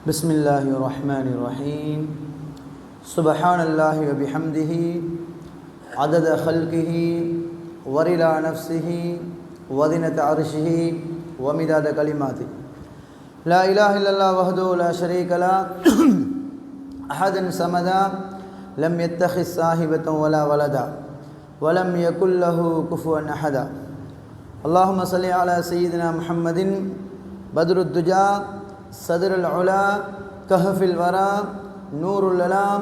بسم الله الرحمن الرحيم سبحان الله وبحمده عدد خلقه ورضا نفسه وزنة عرشه ومداد كلماته لا إله إلا الله وحده لا شريك له أحد صمدا لم يتخذ صاحبة ولا ولدا ولم يكن له كفوا أحد اللهم صل على سيدنا محمد بدر الدجى صدر العلا كهف الورى نور الألام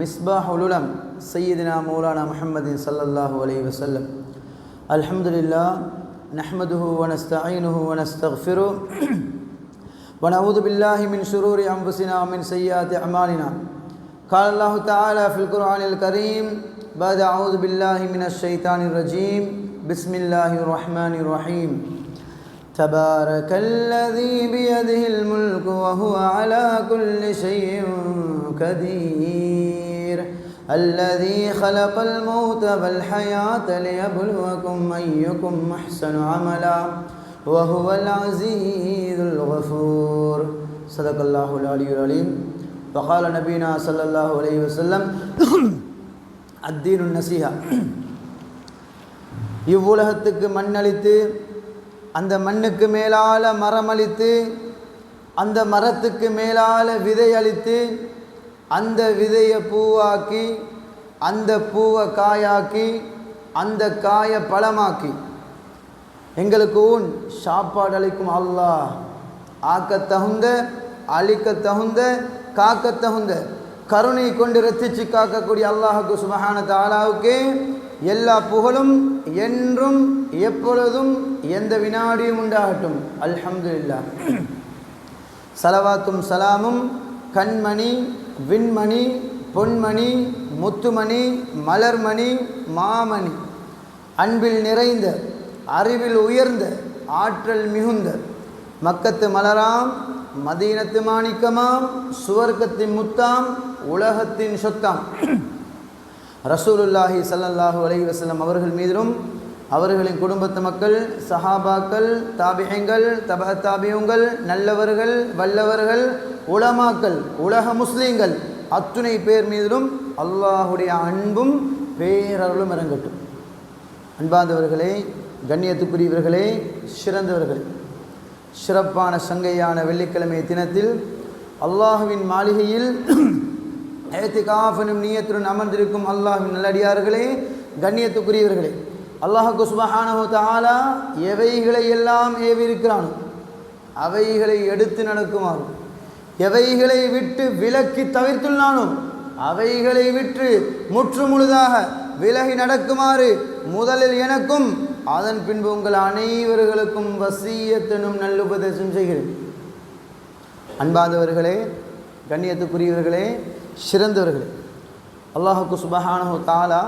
مصباح العلم سيدنا مولانا محمد صلى الله عليه وسلم الحمد لله نحمده ونستعينه ونستغفره ونعوذ بالله من شرور أنفسنا ومن سيئات أعمالنا قال الله تعالى في القرآن الكريم بعد أعوذ بالله من الشيطان الرجيم بسم الله الرحمن الرحيم تبارك الذي بيده الملك وهو على كل شيء قدير الذي خلق الموت والحياة ليبلوكم أيكم أحسن عملا وهو العزيز الغفور صدق الله العلي العليم وقال نبينا صلى الله عليه وسلم الدين النصيحة இவ்வுலகத்துக்கு மண்ணளித்து அந்த மண்ணுக்கு மேலால மரமளித்து அந்த மரத்துக்கு மேலால விதை அளித்து அந்த விதையை பூவாக்கி அந்த பூவை காயாக்கி அந்த காயை பழமாக்கி எங்களுக்கு ஊன் சாப்பாடு அளிக்கும் அல்லாஹ் ஆக்க தகுந்த அழிக்க தகுந்த காக்க தகுந்த கருணை கொண்டு ரத்திச்சு காக்கக்கூடிய அல்லாஹுக்கு சுப்ஹான தஆலாவுக்கு எல்லா புகழும் என்றும் எப்பொழுதும் எந்த வினாடியும் உண்டாகட்டும். அல்ஹம்துலில்லாஹ். சலவாத்தும் சலாமும் கண்மணி விண்மணி பொன்மணி முத்துமணி மலர்மணி மாமணி அன்பில் நிறைந்த அறிவில் உயர்ந்த ஆற்றல் மிகுந்த மக்கத்து மலராம் மதீனத்து மாணிக்கமாம் சுவர்க்கத்தின் முத்தாம் உலகத்தின் சொத்தாம் ரசூலுல்லாஹி ஸல்லல்லாஹு அலைஹி வஸல்லம் அவர்கள் மீதிலும் அவர்களின் குடும்பத்து மக்கள் சஹாபாக்கள் தாபிஈன்கள் தபஅ தாபியூன்கள் நல்லவர்கள் வல்லவர்கள் உலமாக்கள் உலக முஸ்லீம்கள் அத்துணை பேர் மீதிலும் அல்லாஹுடைய அன்பும் பேரருளும் இறங்கட்டும். அன்பார்ந்தவர்களே, கண்ணியத்துக்குரியவர்களே, சிறந்தவர்களே, சிறப்பான சங்கையான வெள்ளிக்கிழமை தினத்தில் அல்லாஹுவின் மாளிகையில் இஅ்திகாஃப் எனும் நியத்துடன் அமர்ந்திருக்கும் அல்லாஹ்வின் நல்லடியார்களே, கண்ணியத்துக்குரியவர்களே, அல்லாஹ் சுப்ஹானஹு தஆலா எவைகளை எல்லாம் ஏவியிருக்கிறானோ அவைகளை எடுத்து நடக்குமாறு, எவைகளை விட்டு விலக்கி தவிர்த்துள்ளானோ அவைகளை விட்டு முற்று முழுதாக விலகி நடக்குமாறு முதலில் எனக்கும் அதன் பின்பு உங்கள் அனைவர்களுக்கும் வசியத்தனும் நல்லுபதேசம் செய்கிறேன். அன்பார்ந்தவர்களே, கண்ணியத்துக்குரியவர்களே, சிறந்தவர்களே, அல்லாஹ் சுப்ஹானஹு தஆலா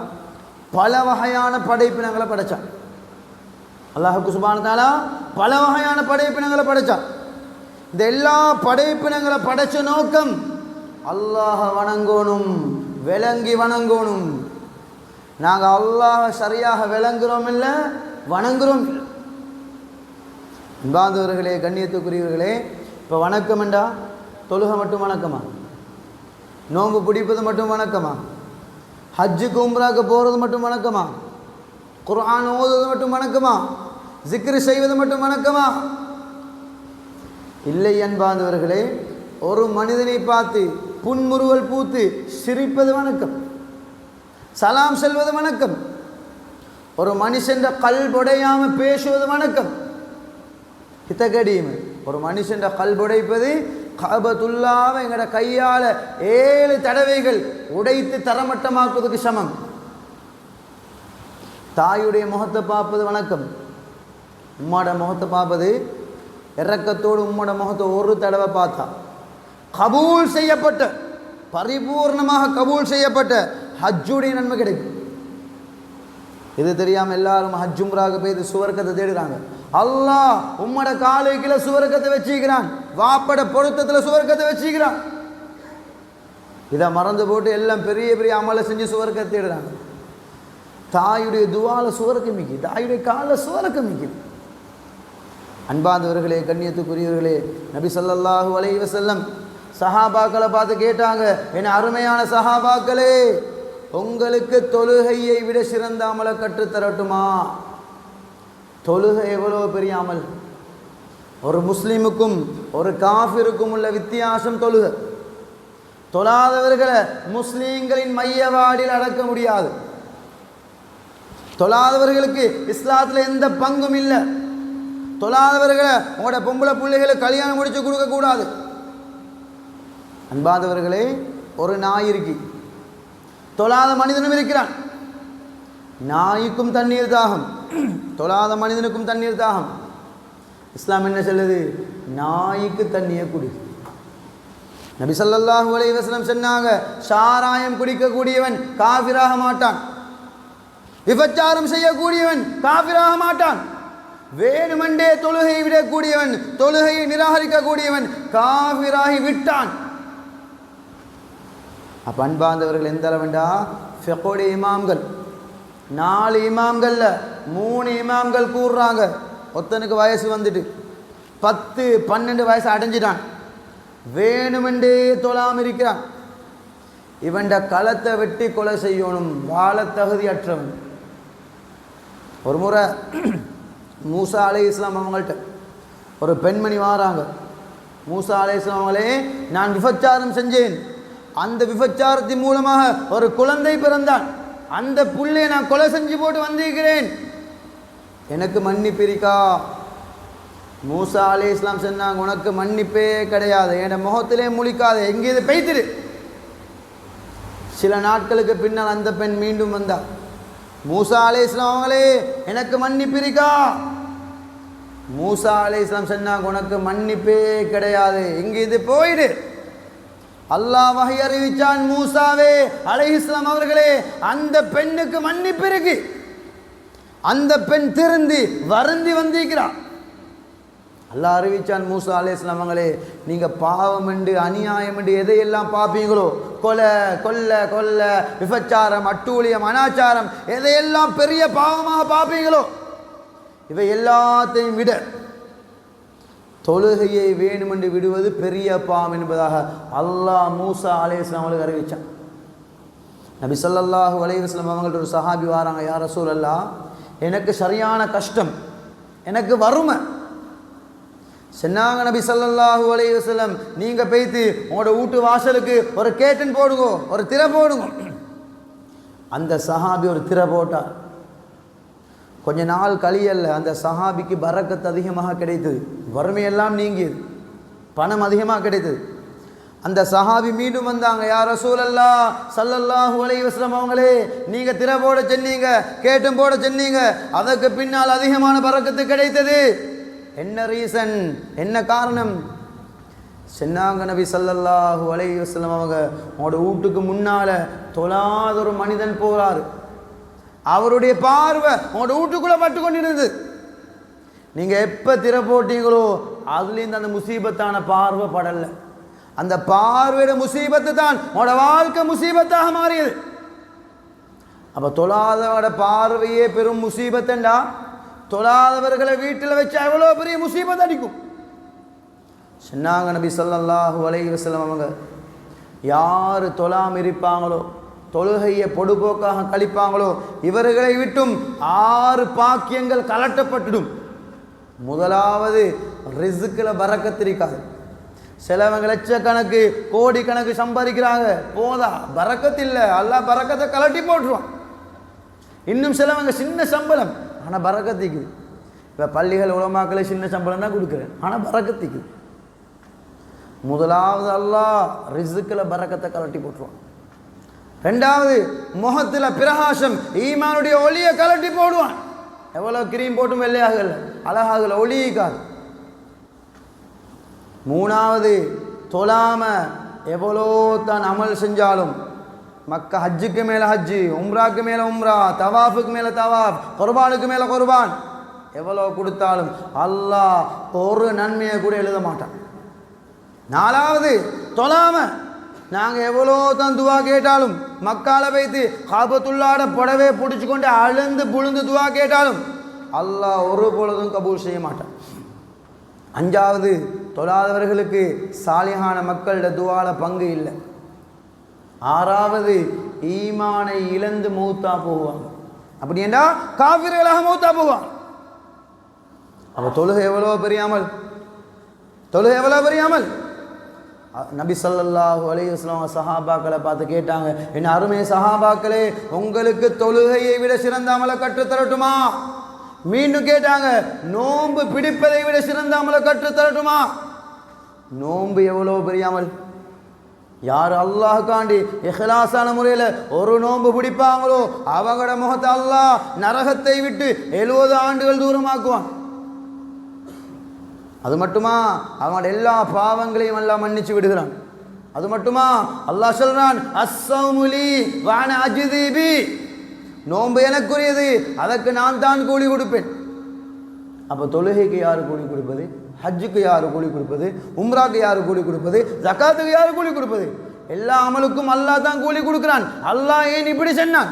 பல வகையான படைப்பினங்களை படைச்சான். அல்லாஹ் சுப்ஹானஹு தஆலா பல வகையான படைப்பினங்களை படைச்சான். இந்த எல்லா படைப்பினங்களை படைச்ச நோக்கம் அல்லாஹ் வணங்கணும், விளங்கி வணங்கணும். நாங்கள் அல்லாஹ் சரியாக விளங்குறோம் இல்லை, வணங்குறோம் இல்லை. அன்பார்ந்தவர்களே, கண்ணியத்துக்குரியவர்களே, இப்போ வணக்கம் என்றா தொழுகை மட்டும் வணக்கமா? நோன்பு பிடிப்பது மட்டும் வணக்கமா? ஹஜ்ஜுக்கு உம்ராக்கு போகிறது மட்டும் வணக்கமா? குர்ஆன் ஓதுவது மட்டும் வணக்கமா? ஜிக்ரு செய்வது மட்டும் வணக்கமா? இல்லை அன்பார்ந்தவர்களே, ஒரு மனிதனை பார்த்து புன்முறுவல் பூத்து சிரிப்பது வணக்கம், சலாம் செல்வது வணக்கம், ஒரு மனுஷன் கல்புடையாம பேசுவது வணக்கம். இத்தகடியுமே ஒரு மனுஷன் கல்புடைப்பது கஅபத்துல்லாஹ்வை எங்கட கையால் 7 தடவைகள் உடைத்து தரமட்டமாக்குவதற்கு சமம். தாயுடைய முகத்தை பார்ப்பது வணக்கம். உம்மாட முகத்தை பார்ப்பது இரக்கத்தோடு உம்மோட முகத்தை ஒரு தடவை பார்த்தா கபூல் செய்யப்பட்ட, பரிபூர்ணமாக கபூல் செய்யப்பட்ட ஹஜ்ஜுடைய நன்மை கிடைக்கும். இது தெரியாமல் எல்லாரும் ஹஜ் உம்ராக்கு போய் சுவர்க்கத்தை தேடுறாங்க. அல்லாஹ் உம்மோட காலைக்குள்ள சுவர்க்கத்தை வச்சுக்கிறான், வாப்பட பொருத்தத்தில் சுவர்க்கத்தை வச்சுக்கிறான். இதை மறந்து போட்டு எல்லாம் பெரிய பெரிய அமலை செஞ்சு சுவர்க்கத்தை தேடுறாங்க. தாயுடைய துவால சுவர்க்கம் மிக்கி, தாயுடைய காலில் சுவர்க்கம் மிக்கி. அன்பார்ந்தவர்களே, கண்ணியத்துக்குரியவர்களே, நபி ஸல்லல்லாஹு அலைஹி வஸல்லம் சஹாபாக்களை பார்த்து கேட்டாங்க, என் அருமையான சஹாபாக்களே, உங்களுக்கு தொழுகையை விட சிறந்த அமலை கற்றுத்தரட்டுமா? தொழுகை எவ்வளோ பெரிய அமல்! ஒரு முஸ்லிமுக்கும் ஒரு காஃபிருக்கும் உள்ள வித்தியாசம் தொழுகை. தொழாதவர்களை முஸ்லீம்களின் மையவாடில் அடக்க முடியாது. தொழாதவர்களுக்கு இஸ்லாத்தில் எந்த பங்கும் இல்லை. தொழாதவர்களை உங்களோட பொம்பளை பிள்ளைகளுக்கு கல்யாணம் முடிச்சு கொடுக்கக்கூடாது. அன்பாதவர்களே, ஒரு நாய் இருக்கு, தொழாத மனிதனும் இருக்கிறான். நாய்க்கும் தண்ணீர் தாகம், தொழாத மனிதனுக்கும் தண்ணீர் தாகம். இஸ்லாம் என்ன சொல்லுது? நாய்க்கு தண்ணியை குடி. நபி ஸல்லல்லாஹு அலைஹி வஸல்லம் சொன்னாங்க, சாராயம் குடிக்கக்கூடியவன் காஃபிராக மாட்டான், விபச்சாரம் செய்யக்கூடியவன் காஃபிராக மாட்டான், வேணுமென்றே தொழுகை விடக்கூடியவன், தொழுகையை நிராகரிக்கக்கூடியவன் காஃபிராகி விட்டான். அப்போ அன்பார்ந்தவர்கள் எந்த அளவுண்டா, ஃபிக்ஹுடைய இமாம்கள் 4 இமாம்கள்ல 3 இமாம்கள் கூறுறாங்க, ஒருத்தனுக்கு வயசு வந்துட்டு 10-12 வயசு அடைஞ்சிட்டான், வேணுமென்றே தொழாமல் இருக்கிறான், இவன்ட களத்தை வெட்டி கொலை செய்யணும், வாழ தகுதியற்றவன். ஒரு முறை மூசா அலைஹிஸ்ஸலாம் அவங்கள்ட்ட ஒரு பெண்மணி வாராங்க. மூசா அலைஹிஸ்ஸலாம் அவங்களே, நான் விபச்சாரம் செஞ்சேன், அந்த விபச்சாரத்தின் மூலமாக ஒரு குழந்தை பிறந்தான், அந்த புள்ளையை நான் கொலை செஞ்சு போட்டு வந்திருக்கிறேன், எனக்கு மன்னிப்பிருக்கா? மூசா அலைஹிஸ்ஸலாம் சொன்னாங்க, உனக்கு மன்னிப்பே கிடையாது, என் முகத்திலே முழிக்காது, எங்கே இது பெய்திரு. சில நாட்களுக்கு பின்னால் அந்த பெண் மீண்டும் வந்தா. மூசா அலைஹிஸ்ஸலாம் அவங்களே, எனக்கு மன்னிப்பிருக்கா? மூசா அலைஹிஸ்ஸலாம் சொன்னாங்க, உனக்கு மன்னிப்பே கிடையாது, இங்கே இது போயிடு. அல்லாஹ் வஹி அறிவிச்சான், மூசாவே அலைஹிஸ்ஸலாம் அவர்களே, அந்த பெண்ணுக்கு மன்னிப்பு இருக்கு, அந்த பெண் திருந்தி வருந்தி வந்திருக்கிறான். அல்லாஹ் அறிவிச்சான், மூசா அலைஹிஸ்ஸலாம் அவங்களே, நீங்க பாவம் என்று அநியாயம் என்று எதையெல்லாம் பார்ப்பீங்களோ, கொலை கொல்ல கொல்ல விபச்சாரம் அட்டூழியம் அனாச்சாரம் எதையெல்லாம் பெரிய பாவமாக பார்ப்பீங்களோ, இவை எல்லாத்தையும் விட தொழுகையை வேணுமென்று விடுவது பெரிய பாவம் என்பதாக அல்லாஹ் மூசா அலைஹிஸ்ஸலாம் அவங்களுக்கு அறிவிச்சான். நபி ஸல்லல்லாஹு அலைஹி வஸல்லம் அவங்கள்ட்ட ஒரு சஹாபி வாராங்க, யா ரசூலல்லாஹ், எனக்கு சரியான கஷ்டம், எனக்கு வறுமை. சொன்னாங்க நபி ஸல்லல்லாஹு அலைஹி வஸல்லம், நீங்க போய்த்து உங்களோட வீட்டு வாசலுக்கு ஒரு கேட்டன் போடுங்க, ஒரு திரை போடுங்க. அந்த சஹாபி ஒரு திரை போட்டார். கொஞ்ச நாள் கழியல்ல அந்த சஹாபிக்கு பரக்கத் அதிகமாக கிடைத்தது, வறுமையெல்லாம் நீங்கியது, பணம் அதிகமாக கிடைத்தது. அந்த சஹாபி மீண்டும் வந்தாங்க, யா ரசூலல்லாஹ் ஸல்லல்லாஹு அலைஹி வஸல்லம் அவங்களே, நீங்க திரை போட சொன்னீங்க, கேட்டும் போட சொன்னீங்க, அதற்கு பின்னால் அதிகமான பரக்கத்து கிடைத்தது, என்ன ரீசன், என்ன காரணம்? சொன்னாங்க நபி ஸல்லல்லாஹு அலைஹி வஸல்லம் அவங்க, உங்களோட வீட்டுக்கு முன்னால தொழாத ஒரு மனிதன் போறாரு, அவருடைய பார்வை உங்களோட வீட்டுக்குள்ள பட்டு கொண்டிருந்தது, நீங்க எப்ப திரை போட்டீங்களோ அதுலேருந்து அந்த முசீபத்தான பார்வை படல, அந்த பார்வையோட முசீபத்து தான் உங்களோட வாழ்க்கை முசீபத்தாக மாறியது. அப்ப தொழாதவட பார்வையே பெரும் முசீபத்தண்டா, தொழாதவர்களை வீட்டில் வச்சு எவ்வளோ பெரிய முசீபத் அடிக்கும். சொன்னாங்க நபி ஸல்லல்லாஹு அலைஹி வஸல்லம் அவங்க, யார் தொழாமல் இருப்பாங்களோ, தொழுகையை பொடுபோக்காக கழிப்பாங்களோ, இவர்களை விட்டும் 6 பாக்கியங்கள் கலட்டப்பட்டுடும். முதலாவது, ரிஸ்கில் பரக்கத்திருக்காது. சிலவங்க லட்சக்கணக்கு கோடிக்கணக்கு சம்பாதிக்கிறாங்க, போதா பரக்கத்தில்லை, அல்லாஹ் பரக்கத்தை கலட்டி போட்டுருவான். இன்னும் சிலவங்க சின்ன சம்பளம் ஆனால் பரக்கத்திக்கு. இப்போ பள்ளிகள் உலமாக்களை சின்ன சம்பளம் தான் கொடுக்குறேன், ஆனால் பரக்கத்திக்கு. முதலாவது அல்லாஹ் ரிஸ்கில் பரக்கத்தை கலட்டி போட்டுருவான். ரெண்டாவது, முகத்தில் பிரகாசம், ஈமானுடைய ஒளியை கலட்டி போடுவான். எவ்வளோ கிரீம் போட்டும் வெள்ளையாகல, அழகாகல, ஒளிக்காது. மூணாவது, தொழாம எவ்வளோ தான் அமல் செஞ்சாலும், மக்கா ஹஜ்ஜுக்கு மேலே ஹஜ்ஜு, உம்ராக்கு மேலே உம்ரா, தவாஃபுக்கு மேலே தவாஃப், குர்பானுக்கு மேலே குர்பான், எவ்வளோ கொடுத்தாலும் அல்லாஹ் ஒரு நன்மையை கூட எழுத மாட்டான். நாலாவது, தொழாம நாங்கள் எவ்வளோ தான் துவா கேட்டாலும், மக்கால வைத்து காபத்துள்ளாட புடவே பிடிச்சி கொண்டு அழுந்து புழுந்து துவா கேட்டாலும் அல்லாஹ் ஒரு பொழுதும் கபூல் செய்ய மாட்டான். அஞ்சாவது, தொழாதவர்களுக்கு சாலிஹான மக்களோட துவால பங்கு இல்லை. 6வது ஈமானை இழந்து மௌத்தா போவாங்க. அப்படி என்றா காஃபிர்களாக மௌத்தா போவாங்க. அப்போ தொழுகை எவ்வளோ பெரியாமல், தொழுகை எவ்வளோ பெரியாமல். நபி ஸல்லல்லாஹு அலைஹி வஸல்லம் சஹாபாக்களை பார்த்து கேட்டாங்க, என்ன அருமை சஹாபாக்களே, உங்களுக்கு தொழுகையை விட சிறந்த அமலை கற்றுத்தரட்டுமா? மீண்டும் கேட்டாங்க, நோன்பு பிடிப்பதை விட சிறந்த அமலை கற்றுத்தரட்டுமா? நோன்பு எவ்வளோ பெரியாமல். யார் அல்லாஹ்காண்டி இஹ்லாஸான முறையில் ஒரு நோன்பு பிடிப்பாங்களோ அவங்களோட முகத்தை அல்லாஹ் நரகத்தை விட்டு 70 ஆண்டுகள் தூரமாக்குவான். அது மட்டுமா, அவங்களோட எல்லா பாவங்களையும் எல்லாம் மன்னிச்சு விடுகிறான். அது மட்டுமா, அல்லாஹ் சொல்றான், அஸ்ஸௌமுலி வஅன அஜ்ஸிபி, நோன்பு எனக்குரியது, அதற்கு நான் தான் கூலி கொடுப்பேன். அப்போ தொழுகைக்கு யார் கூலி கொடுப்பது? ஹஜ்ஜுக்கு யார் கூலி கொடுப்பது? உம்ராக்கு யார் கூலி கொடுப்பது? ஜகாத்துக்கு யார் கூலி கொடுப்பது? எல்லா அமலுக்கும் அல்லாஹ் தான் கூலி கொடுக்கிறான். அல்லாஹ் ஏன் இப்படி சொன்னான்?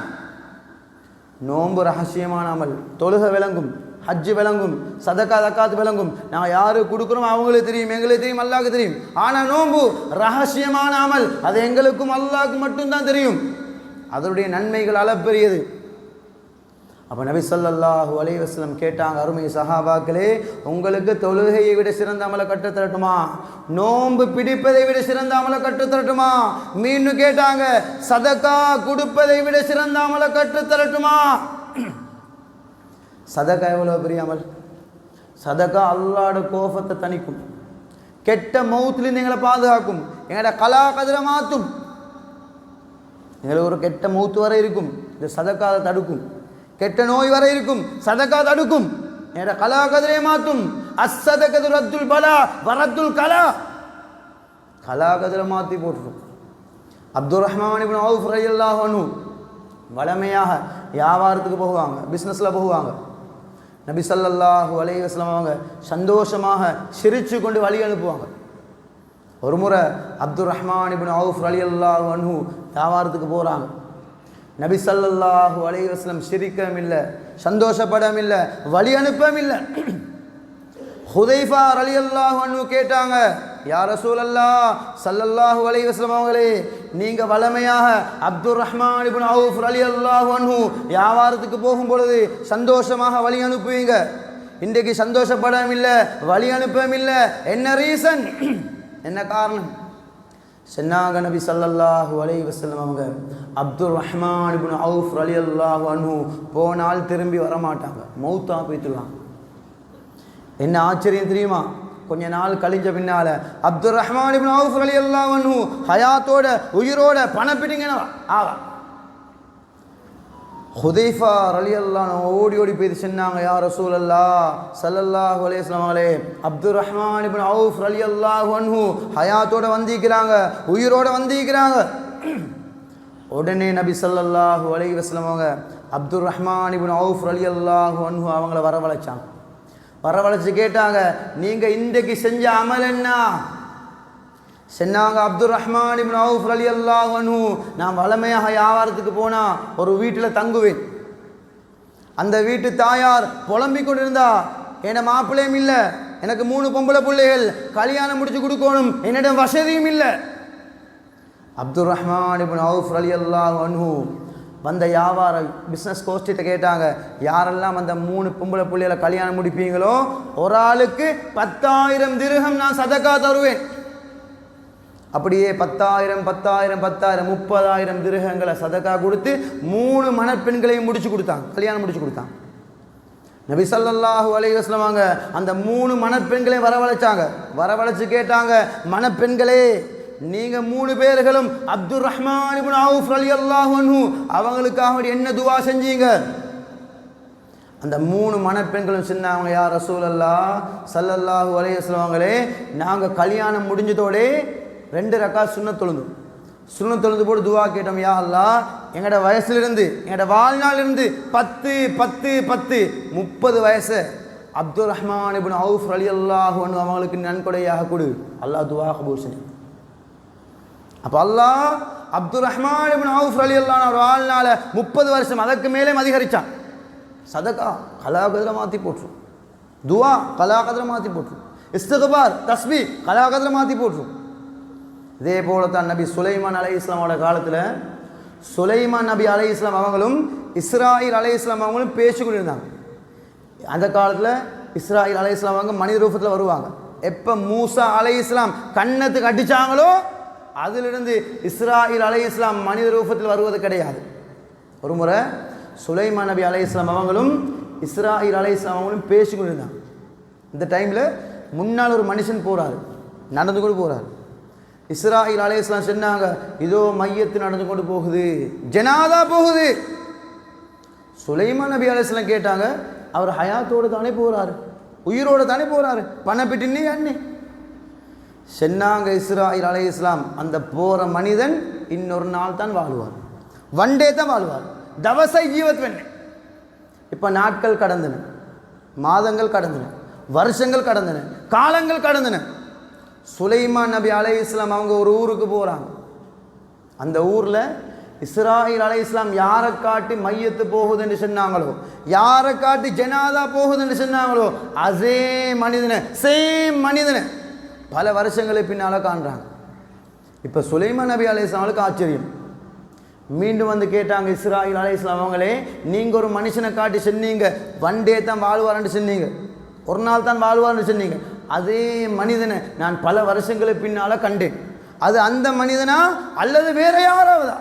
நோன்பு ரகசியமான அமல், தொழுகை விளங்கும், ஹஜ்ஜு விளங்கும், சதக்கா தக்காத்து விளங்கும். நான் யாரு கொடுக்குறோம் அவங்களுக்கு தெரியும், எங்களுக்கு தெரியும், அல்லாஹ்க்கு தெரியும். ஆனால் நோன்பு ரகசியமான அமல், அது எங்களுக்கும் அல்லாஹ்க்கு மட்டும்தான் தெரியும். அதனுடைய நன்மைகள் அளப்பெரியது. அப்போ நபி ஸல்லல்லாஹு அலைஹி வஸல்லம் கேட்டாங்க, அருமை சஹாபாக்களே, உங்களுக்கு தொழுகையை விட சிறந்த அமலை கற்றுத்தரட்டுமா? நோன்பு பிடிப்பதை விட சிறந்த அமலை கற்றுத்தரட்டுமா? மீண்டும் கேட்டாங்க, சதக்கா கொடுப்பதை விட சிறந்த அமலை கற்றுத்தரட்டுமா? சதக்கா எவ்வளோ பெரிய அமல். சதக்கா அல்லாஹ்வோட கோபத்தை தணிக்கும், கெட்ட மௌத்துலேருந்து எங்களை பாதுகாக்கும், எங்களோட கலா கதிரை மாற்றும். எங்களுக்கு ஒரு கெட்ட மௌத்து வரை இருக்கும், இந்த சதக்கா அதை தடுக்கும். கெட்ட நோய் வரை இருக்கும், சதக்கா தடுக்கும், எங்களோட கலா கதிரை மாற்றும். அஸ்ஸதகது ரத்துல் பலா வரத்துல் கலா, கலா கதிரை மாற்றி போட்டுரும். அப்துர் ரஹ்மான் இப்னு அவுஃப் ரலியல்லாஹு அன்ஹு வளமையாக வியாபாரத்துக்கு போவாங்க, பிஸ்னஸில் போவாங்க. நபி ஸல்லல்லாஹு அலைஹி வஸல்லம் அவங்க சந்தோஷமாக சிரித்து கொண்டு வழி அனுப்புவாங்க. ஒரு முறை அப்துர் ரஹ்மான் இப்னு அவுஃப் ரலியல்லாஹு அன்ஹு வியாபாரத்துக்கு போகிறாங்க. நபி ஸல்லல்லாஹு அலைஹி வஸல்லம் சிரிக்கவும் இல்லை, சந்தோஷப்படவும் இல்லை, வழி அனுப்பவும் இல்லை. ஹுதைஃபா ரலியல்லாஹு அன்ஹு கேட்டாங்க, யா ரசூலல்லாஹ் ஸல்லல்லாஹு அலைஹி வஸல்லம் அவங்களே, நீங்கள் வளமையாக அப்துர் ரஹ்மான் இப்னு அவுஃப் ரலியல்லாஹு அன்ஹு வியாபாரத்துக்கு போகும் பொழுது சந்தோஷமாக வழி அனுப்புவீங்க, இன்றைக்கு சந்தோஷப்படவும் இல்லை, வழி அனுப்பவும் இல்லை, என்ன ரீசன், என்ன காரணம்? சொன்னாங்க நபி ஸல்லல்லாஹு அலைஹி வஸல்லம் அவங்க, அப்துர் ரஹ்மான் இப்னு அவுஃப் ரலியல்லாஹு அன்ஹு போனால் திரும்பி வரமாட்டாங்க, மௌத்தா போய்த்துலாம். என்ன ஆச்சரியம் தெரியுமா? கொஞ்ச நாள் கழிஞ்ச பின்னால அப்துர் ரஹ்மான் இப்னு அவுஃப் ரலியல்லாஹு அன்ஹு ஹயாத்தோட உயிரோட பணப்பிடிங்கன்னு ஆவா. ஹுதைஃபா ரலியல்லாஹு அன்ஹு ஓடி ஓடி போய் சொன்னாங்க, யா ரசூலல்லாஹ் ஸல்லல்லாஹு அலைஹி வஸல்லம் அவர்களே, அப்துர் ரஹ்மான் இப்னு அவுஃப் ரலியல்லாஹு அன்ஹு ஹயாத்தோட வந்திருக்கிறாங்க, உயிரோட வந்திருக்கிறாங்க. உடனே நபி ஸல்லல்லாஹு அலைஹி வஸல்லம் அவங்க அப்துர் ரஹ்மான் இப்னு அவுஃப் ரலியல்லாஹு அன்ஹு அவங்கள வரவழைச்சாங்க. வரவழைச்சு கேட்டாங்க, நீங்கள் இன்றைக்கு செஞ்ச அமல் என்ன? சொன்னாங்க, அப்துர் ரஹ்மான் இப்னு அவுஃப் ரலியல்லாஹு அன்ஹு, நான் வளமையாக வியாபாரத்துக்கு போனால் ஒரு வீட்டில் தங்குவேன். அந்த வீட்டு தாயார் புலம்பிக் கொண்டிருந்தா, என்ன மாப்பிள்ளையும் இல்லை, எனக்கு 3 பொம்பளை பிள்ளைகள், கல்யாணம் முடிச்சு கொடுக்கணும், என்னிடம் வசதியும் இல்லை. அப்துர் ரஹ்மான் இப்னு அவுஃப் ரலியல்லாஹு அன்ஹு வந்த வியாபார பிஸ்னஸ் கோஷ்டிட்ட கேட்டாங்க, யாரெல்லாம் அந்த 3 பொம்பளை பிள்ளைகளை கல்யாணம் முடிப்பீங்களோ ஒரு ஆளுக்கு 10,000 திர்ஹம் நான் சதக்கா தருவேன். அப்படியே 10,000 10,000 10,000 30,000 திர்ஹங்களை சதக்கா கொடுத்து 3 மணப்பெண்களையும் முடிச்சு கொடுத்தாங்க, கல்யாணம் முடிச்சு கொடுத்தாங்க. நபி ஸல்லல்லாஹு அலைஹி வஸல்லம் அவங்க அந்த 3 மணப்பெண்களையும் வரவழைச்சாங்க. வரவழைச்சு கேட்டாங்க, மணப்பெண்களே, நீங்க 3 பேர்களும் அப்துர் ரஹ்மான் இப்னு அவுஃப் ரலியல்லாஹு அன்ஹு அவங்களுக்காக என்ன துஆ செஞ்சீங்க? அந்த 3 மணப்பெண்களும் சொன்னாங்க, யா ரசூலல்லாஹ் ஸல்லல்லாஹு அலைஹி வஸல்லம் அவங்களே, நாங்க கல்யாணம் முடிஞ்சதோடே 2 ரக்காத் சுன்னத் தொழுந்தோம். சுன்னத் தொழுந்து போட்டு துஆ கேட்டோம், யா அல்லாஹ், எங்களோட வயசுலேருந்து எங்களோட வாழ்நாளிலிருந்து 10 10 10 30 வயசு அப்துர் ரஹ்மான் இப்னு அவுஃப் ரலியல்லாஹு அன்ஹு அவங்களுக்கு நன்கொடையாக கொடு. அல்லாஹ் துஆ கபூல் செஞ்சான். அப்போ அல்லாஹ் அப்துர் ரஹ்மான் இப்னு அவுஃப் ரலியல்லாஹு அன்ஹு வாழ்நாள 30 வருஷம் அதற்கு மேலே அதிகரிச்சான். சதகா கலா கதிரை மாற்றி போட்டுரும், துஆ கலா கதிரை மாற்றி போட்டுரும். இஸ்திக்பார், தஸ்பீஹ் கலாகத்தில் மாற்றி போட்டுரும். இதே போல தான் நபி சுலைமான் அலைஹிஸ்ஸலாமோட காலத்தில் சுலைமான் நபி அலைஹிஸ்ஸலாம் அவங்களும் இஸ்ராயில் அலைஹிஸ்ஸலாம் அவங்களும் பேசிக்கொண்டிருந்தாங்க. அந்த காலத்தில் இஸ்ராயில் அலைஹிஸ்ஸலாம் அவங்க மனித ரூபத்தில் வருவாங்க. எப்போ மூசா அலைஹிஸ்ஸலாம் கன்னத்துக்கு அடித்தாங்களோ அதிலிருந்து இஸ்ராயில் அலைஹிஸ்ஸலாம் மனித ரூபத்தில் வருவது கிடையாது. ஒரு முறை சுலைமான் நபி அலைஹிஸ்ஸலாம் அவங்களும் இஸ்ராயில் அலைஹிஸ்ஸலாம் அவங்களும் பேசிக்கொண்டிருந்தாங்க. இந்த டைமில் முன்னால் ஒரு மனுஷன் போகிறாரு, நடந்து கொண்டு போகிறார். இஸ்ராயில் அலைஹிஸ்ஸலாம் சொன்னாங்க, இதோ மையத்து நடந்து கொண்டு போகுது, ஜனாதா போகுது. சுலைமான் நபி அலைஹிஸ்ஸலாம் கேட்டாங்க, அவர் ஹயாத்தோடு தானே போகிறாரு, உயிரோடு தானே போகிறாரு, பணப்பிட்டின்னே அண்ணே சொன்னாங்க. இஸ்ராயில் அலைஹிஸ்ஸலாம், அந்த போகிற மனிதன் இன்னொரு நாள் தான் வாழ்வார், வண்டே தான் வாழ்வார், தவசை ஜீவத் வெண்ணே. இப்போ நாட்கள் கடந்தன, மாதங்கள் கடந்தன, வருஷங்கள் கடந்தன, காலங்கள் கடந்தன. சுலைமான் நபி அலைஹிஸ்ஸலாம் அவங்க ஒரு ஊருக்கு போகிறாங்க. அந்த ஊரில் இஸ்ராயில் அலைஹிஸ்ஸலாம் யாரை காட்டி மையத்து போகுதுன்னு சொன்னாங்களோ, யாரை காட்டி ஜனாதா போகுதுன்னு சொன்னாங்களோ, அதே மனிதனை, சேம் மனிதனை பல வருஷங்களுக்கு பின்னால் காண்றாங்க. இப்போ சுலைமான் நபி அலைஹிஸ்ஸலாமுக்கு ஆச்சரியம். மீண்டும் வந்து கேட்டாங்க இஸ்ராயில் அலைஹிஸ்ஸலாம் அவங்களே, நீங்கள் ஒரு மனுஷனை காட்டி சொன்னீங்க வண்டே தான் வாழ்வார்னு சொன்னீங்க, ஒரு நாள் தான் வாழ்வார்னு சொன்னீங்க, அதே மனிதனை நான் பல வருஷங்களுக்கு பின்னால் கண்டேன், அது அந்த மனிதனா அல்லது வேற யாராவதா?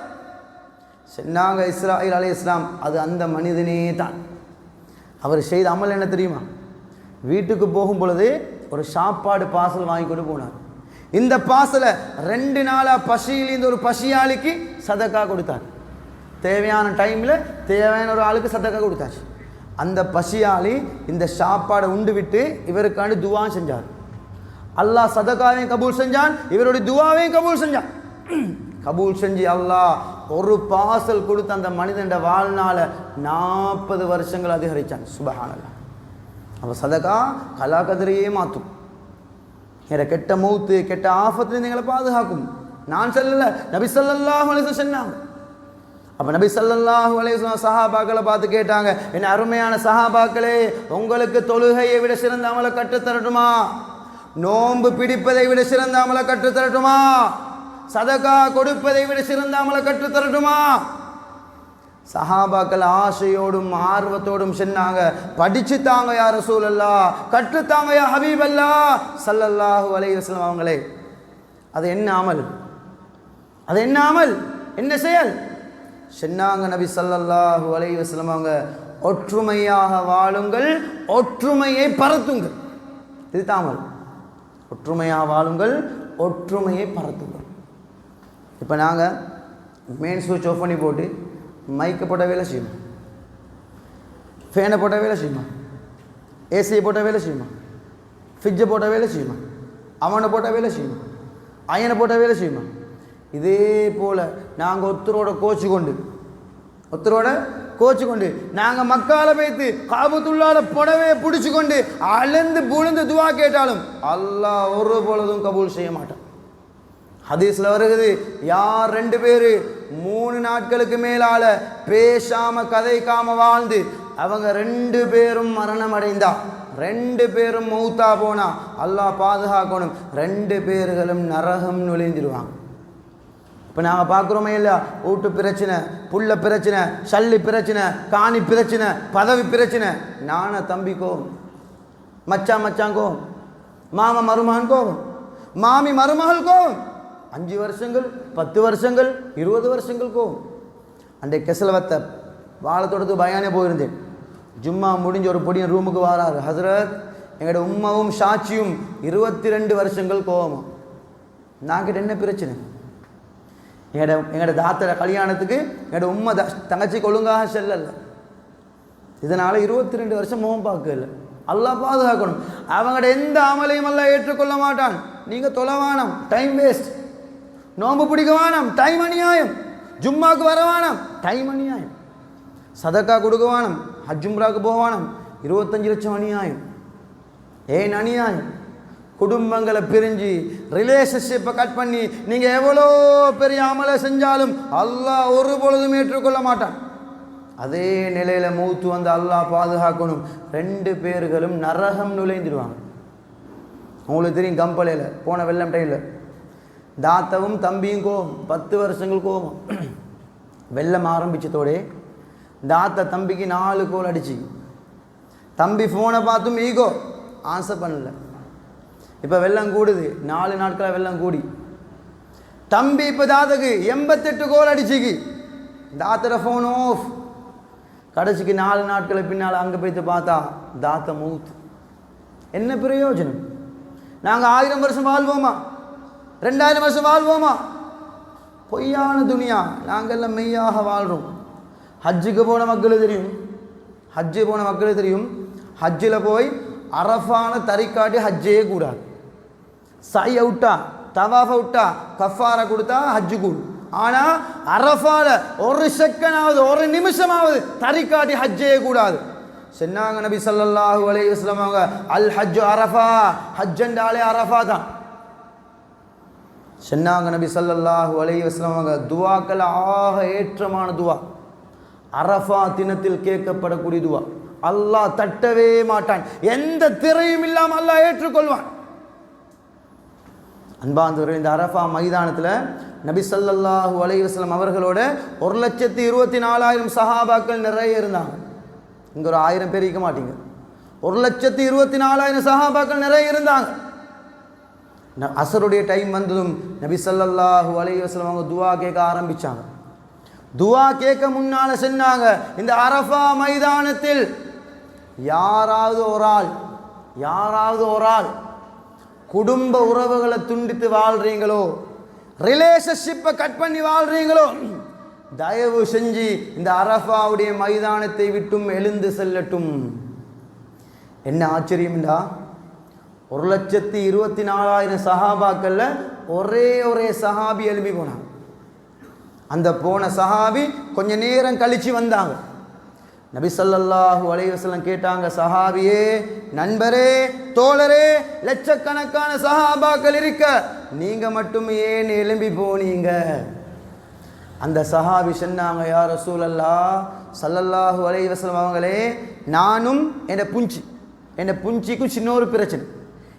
சொன்னாங்க இஸ்ராயில் அலைஹிஸ்ஸலாம், அது அந்த மனிதனே தான். அவர் செய்த அமல் என்ன தெரியுமா? வீட்டுக்கு போகும் பொழுது ஒரு சாப்பாடு பார்சல் வாங்கி கொண்டு போனார். இந்த பார்சலை 2 நாளாக பசியில் இந்த ஒரு பசியாளிக்கு சதக்கா கொடுத்தார். தேவையான டைமில் தேவையான ஒரு ஆளுக்கு சதக்கா கொடுத்தாச்சு. அந்த பசியாளி இந்த சாப்பாடை உண்டு விட்டு இவருக்காண்டி துவா செஞ்சார். அல்லாஹ் சதக்காவையும் கபூல் செஞ்சான், இவருடைய துவாவையும் கபூல் செஞ்சான். கபூல் செஞ்சு அல்லாஹ் ஒரு பார்சல் கொடுத்து அந்த மனிதன் வாழ்நாள 40 வருஷங்கள் அதிகரித்தான். சுபஹானல்லாஹ். அப்போ சதக்கா கலாக்கதிரையே மாற்றும். என்ற கெட்ட மௌத்து கெட்ட ஆஃபத்துலேருந்து எங்களை பாதுகாக்கும். நான் சொல்லல, நபி ஸல்லல்லாஹு அலைஹி வஸல்லம் சொன்னாங்க. அப்போ நபி ஸல்லல்லாஹு அலைஹி வஸல்லம் சஹாபாக்களை பார்த்து கேட்டாங்க, என்ன அருமையான சஹாபாக்களே, உங்களுக்கு தொழுகையை விட சிறந்த அமலை கற்றுத்தரட்டுமா? நோன்பு பிடிப்பதை விட சிறந்த அமலை கற்றுத்தரட்டுமா? சதகா கொடுப்பதை விட சிறந்த அமலை கற்றுத்தரட்டுமா? சஹாபாக்கள் ஆசையோடும் ஆர்வத்தோடும் சொன்னாங்க, படிச்சுத்தாங்க யா ரசூலல்லாஹ், கற்றுத்தாங்க யா ஹபீபல்லாஹ் ஸல்லல்லாஹு அலைஹி வஸல்லம் அவங்களே. அது என்ன அமல்? அது என்ன அமல்? என்ன செயல்? சொன்னாங்க நபி ஸல்லல்லாஹு அலைஹி வஸல்லம் அவங்க, ஒற்றுமையாக வாழுங்கள், ஒற்றுமையை பரத்துங்கள். இது தாமல். ஒற்றுமையாக வாழுங்கள், ஒற்றுமையை பரத்துங்கள். இப்போ நாங்கள் மெயின் சுவிட்ச் ஆஃப் பண்ணி போட்டு மைக்கை போட்ட வேலை செய்யுமா, ஃபேனை போட்ட வேலை செய்யுமா, ஏசியை போட்ட வேலை செய்யுமா, ஃப்ரிட்ஜை போட்ட வேலை செய்யுமா, அவனை போட்ட வேலை செய்யுமா, அயனை போட்ட வேலை செய்யுமா? இதே போல் நாங்கள் ஒருத்தரோட கோச்சு கொண்டு நாங்கள் மக்கால வைத்து காபத்துள்ளால புடவை பிடிச்சி கொண்டு அழுந்து புழுந்து துவா கேட்டாலும் அல்லாஹ் ஒரு பொழுதும் கபூல் செய்ய மாட்டான். ஹதீஸில் வருகிறது, யார் 2 பேர் 3 நாட்களுக்கு மேலால பேசாம கதைக்காம வாழ்ந்து அவங்க 2 பேரும் மரணம் அடைந்தா, 2 பேரும் மௌத்தா போனா, அல்லாஹ் பாதுகாக்கணும், 2 பேர்களும் நரகம் நுழைஞ்சிருவாங்க. இப்போ நாங்கள் பார்க்குறோமே இல்லையா, வீட்டு பிரச்சனை, புள்ள பிரச்சனை, சல்லி பிரச்சனை, காணி பிரச்சனை, பதவி பிரச்சனை, நான தம்பி கோவம், மச்சான் கோவம், மாமா மருமகன் கோவம், மாமி மருமகள் கோவம், 5 வருஷங்கள் 10 வருஷங்கள் 20 வருஷங்கள் கோவம். அன்றைக்கு கெசலவத்த வாழத்தோடத்து பயானே போயிருந்தேன். ஜும்மா முடிஞ்ச ஒரு பொடியன் ரூமுக்கு வராரு, ஹசரத் எங்களோட உம்மாவும் சாட்சியும் 22 வருஷங்கள் கோவமா. நாங்கிட்ட என்ன பிரச்சனை? எங்களோட தாத்தர கல்யாணத்துக்கு எங்களோட உம்மை தங்கச்சிக்கு ஒழுங்காக செல்லல, இதனால் 22 வருஷம் முகம் பார்க்கல. அல்லாஹ் பாதுகாக்கணும். அவங்களோட எந்த அமலையும் எல்லாம் ஏற்றுக்கொள்ள மாட்டான். நீங்கள் தொலைவானம், டைம் வேஸ்ட். நோம்பு பிடிக்க வேணாம், டைம் அநியாயம். ஜும்மாவுக்கு வர வேணாம், டைம் அநியாயம். சதக்கா கொடுக்க வேணாம், ஹஜ்ஜும்ராக்கு போக வேணாம், 25 லட்சம் அநியாயம். ஏன் அநியாயம்? குடும்பங்களை பிரிஞ்சு ரிலேஷன்ஷிப்பை கட் பண்ணி நீங்கள் எவ்வளோ பெரிய அமலை செஞ்சாலும் அல்லாஹ் ஒரு பொழுதும் ஏற்றுக்கொள்ள மாட்டான். அதே நிலையில் மூத்து வந்து அல்லாஹ் பாதுகாக்கணும், 2 பேர்களும் நரகம் நுழைந்துடுவாங்க. உங்களுக்கு தெரியும் கம்பளையில் போன வெள்ளம் டைமில் தாத்தவும் தம்பியும் கோவம் 10 வருஷங்கள் கோவம். வெள்ளம் ஆரம்பித்ததோடே தாத்தா தம்பிக்கு 4 கோல் அடிச்சு. தம்பி ஃபோனை பார்த்தும் ஈகோ ஆன்சர் பண்ணல. இப்போ வெள்ளம் கூடுது, 4 நாட்களாக வெள்ளம் கூடி தம்பி இப்போ தாத்தாக்கு 88 கோல் அடிச்சுக்கு. தாத்தோட ஃபோன் ஆஃப். கடைசிக்கு 4 நாட்களை பின்னால் அங்கே போய்த்து பார்த்தா தாத்தா மூத்து. என்ன பிரயோஜனம்? நாங்கள் 1000 வருஷம் வாழ்வோமா? 2000 வருஷம் வாழ்வோமா? பொய்யான துனியா. நாங்கள் எல்லாம் மெய்யாக வாழ்கிறோம். ஹஜ்ஜுக்கு போன மக்களுக்கு தெரியும், ஹஜ்ஜு போன மக்களுக்கு தெரியும், ஹஜ்ஜில் போய் அரஃபான தரிக்காட்டி ஹஜ்ஜே கூடாது. சைய விட்டா, தவாஃப விட்டா, கஃபாரை கொடுத்தா ஹஜ்ஜு கூடும். ஆனால் அரஃபால ஒரு செகண்டாவது, ஒரு நிமிஷமாவது தரிக்காட்டி ஹஜ்ஜே கூடாது. சொன்னாங்க நபி ஸல்லல்லாஹு அலைஹி வஸல்லம் அவங்க, அல் ஹஜ்ஜு அரஃபா, ஹஜ்ஜண்டாலே அரஃபா தான். சொன்னாங்க நபி ஸல்லல்லாஹு அலைஹி வஸல்லம் அவங்க, துவாக்கள் ஆக ஏற்றமான துவா அரஃபா தினத்தில் கேட்கப்படக்கூடிய துவா. அல்லாஹ் தட்டவே மாட்டான், எந்த திரையும் இல்லாமல் அல்லாஹ் ஏற்றுக்கொள்வான். அன்பார்ந்தவர்கள், இந்த அரஃபா மைதானத்தில் நபி ஸல்லல்லாஹு அலைஹி வஸல்லம் அவர்களோட 1,24,000 சஹாபாக்கள் நிறைய இருந்தாங்க. இங்கே ஒரு 1000 பேர் இருக்க மாட்டீங்க. 1,24,000 சஹாபாக்கள் நிறைய இருந்தாங்க. அசருடைய டைம் வந்ததும் நபி ஸல்லல்லாஹு அலைஹி வஸல்லம் அவங்க துவா கேட்க ஆரம்பித்தாங்க. துவா கேட்க முன்னால் சொன்னாங்க, இந்த அரஃபா மைதானத்தில் யாராவது ஒரு ஆள் குடும்ப உறவுகளை துண்டித்து வாழ்றீங்களோ, ரிலேஷன்ஷிப்பை கட் பண்ணி வாழ்றீங்களோ, தயவு செஞ்சு இந்த அரஃபாவுடைய மைதானத்தை விட்டும் எழுந்து செல்லட்டும். என்ன ஆச்சரியம்டா, 1,24,000 சஹாபாக்கள்ல ஒரே சஹாபி எழுப்பி போனாங்க. அந்த போன சஹாபி கொஞ்ச நேரம் கழிச்சு வந்தாங்க. நபி ஸல்லல்லாஹு அலைஹி வஸல்லம் கேட்டாங்க, சஹாபியே, நண்பரே, தோழரே, லட்சக்கணக்கான சஹாபாக்கள் இருக்க நீங்க மட்டும் ஏன் எழும்பி போனீங்க? அந்த சஹாபி சொன்னாங்க, யா ரசூலல்லாஹ் ஸல்லல்லாஹு அலைஹி வஸல்லம் அவங்களே, நானும் என்ன புஞ்சிக்கும் சின்ன ஒரு பிரச்சனை.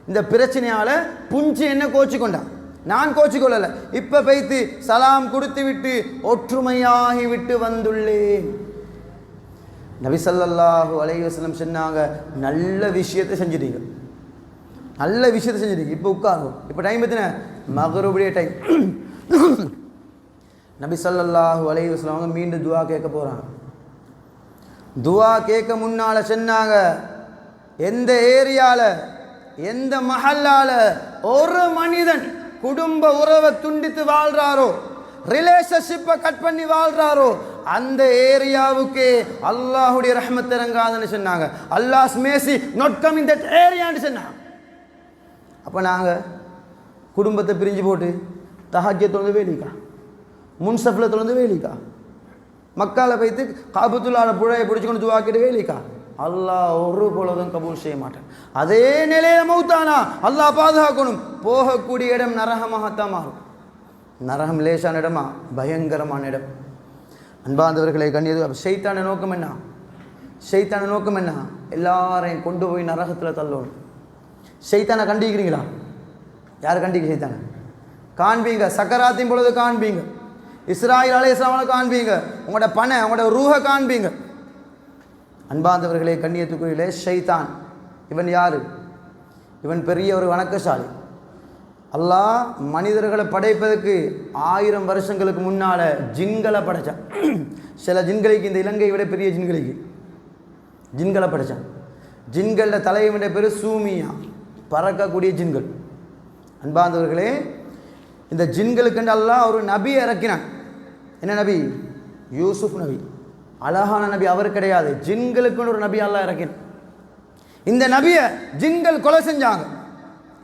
இந்த பிரச்சனையால் புஞ்சி என்ன கோச்சிக்கொண்டான், நான் கோச்சிக்கொள்ளலை. இப்போ பைத்து சலாம் கொடுத்து விட்டு ஒற்றுமையாகி விட்டு வந்துள்ளேன். நபி ஸல்லல்லாஹு அலைஹி வஸல்லம் சொன்னாங்க, நல்ல விஷயத்தை செஞ்சிட்டீங்க. இப்போ உட்காருங்க. இப்போ டைம் எத்தனை? மக்ரிபுடைய டைம். நபி ஸல்லல்லாஹு அலைஹி வஸல்லம் அவங்க மீண்டும் துவா கேட்க போகிறாங்க. துவா கேட்க முன்னால் சொன்னாங்க, எந்த ஏரியாவில், எந்த மஹல்லால ஒரு மனிதன் குடும்ப உறவை துண்டித்து வாழ்றாரோ, ரிலேஷன்ஷிப்பை கட் பண்ணி வாழ்றாரோ, அந்த ஏரியாவுக்கு அல்லாஹுடைய ரஹ்மத் இறங்காதுன்னு சொன்னாங்க. அல்லாஹ்ஸ் mercy not come in that area ன்னு சொன்னாங்க. அப்போ நாங்கள் குடும்பத்தை பிரிஞ்சு போட்டு தஹஜ்ஜத் தொழுந்து வேலிக்கா, முன்சஃபில் தொழுந்து வேலிக்கா, மக்கால போய்த்து காபத்துல்லால புழையை பிடிச்சிக்கொண்டு துவாக்கிட்டு வேலிக்கா, அல்லாஹ் ஒரு பொழுதும் கபூல் செய்ய மாட்டேன். அதே நிலையில மௌத்தானா அல்லாஹ் பாதுகாக்கணும். போகக்கூடிய இடம் நரகமாகத்தான் மாறும். நரகம் லேசான இடமா? பயங்கரமான இடம். அன்பார்ந்தவர்களை கண்ணியது. ஷைத்தான நோக்கம் என்ன? எல்லாரையும் கொண்டு போய் நரகத்தில் தள்ளணும். ஷைத்தானை கண்டிக்கிறீங்களா? யார் கண்டிக்க? ஷைத்தானை காண்பீங்க, சக்கராத்தின் பொழுது காண்பீங்க, இஸ்ராயில் அலைஹிஸ்ஸலாமை காண்பீங்க, உங்களோட உங்களோட ரூஹை காண்பீங்க. அன்பார்ந்தவர்களே கண்ணியத்துக்குரிய ஷைத்தான் இவன் யாரு? இவன் பெரிய ஒரு வணக்கசாலி. அல்லாஹ் மனிதர்களை படைப்பதற்கு 1000 வருஷங்களுக்கு முன்னால் ஜின்களை படைத்தான். சில ஜின்களுக்கு, இந்த இலங்கையை விட பெரிய ஜின்களை படைத்தான். ஜின்களில் தலைவனுடைய பேர் சூமியா, பறக்கக்கூடிய ஜின்கள். அன்பார்ந்தவர்களே, இந்த ஜின்களுக்கு அல்லாஹ் ஒரு நபி இறக்கினான். என்ன நபி? யூசுப் நபி. அழகான நபி அவர் கிடையாது, ஜின்களுக்குன்னு ஒரு நபி அல்லாஹ் இறக்கினான். இந்த நபியை ஜின்கள் கொலை செஞ்சாங்க.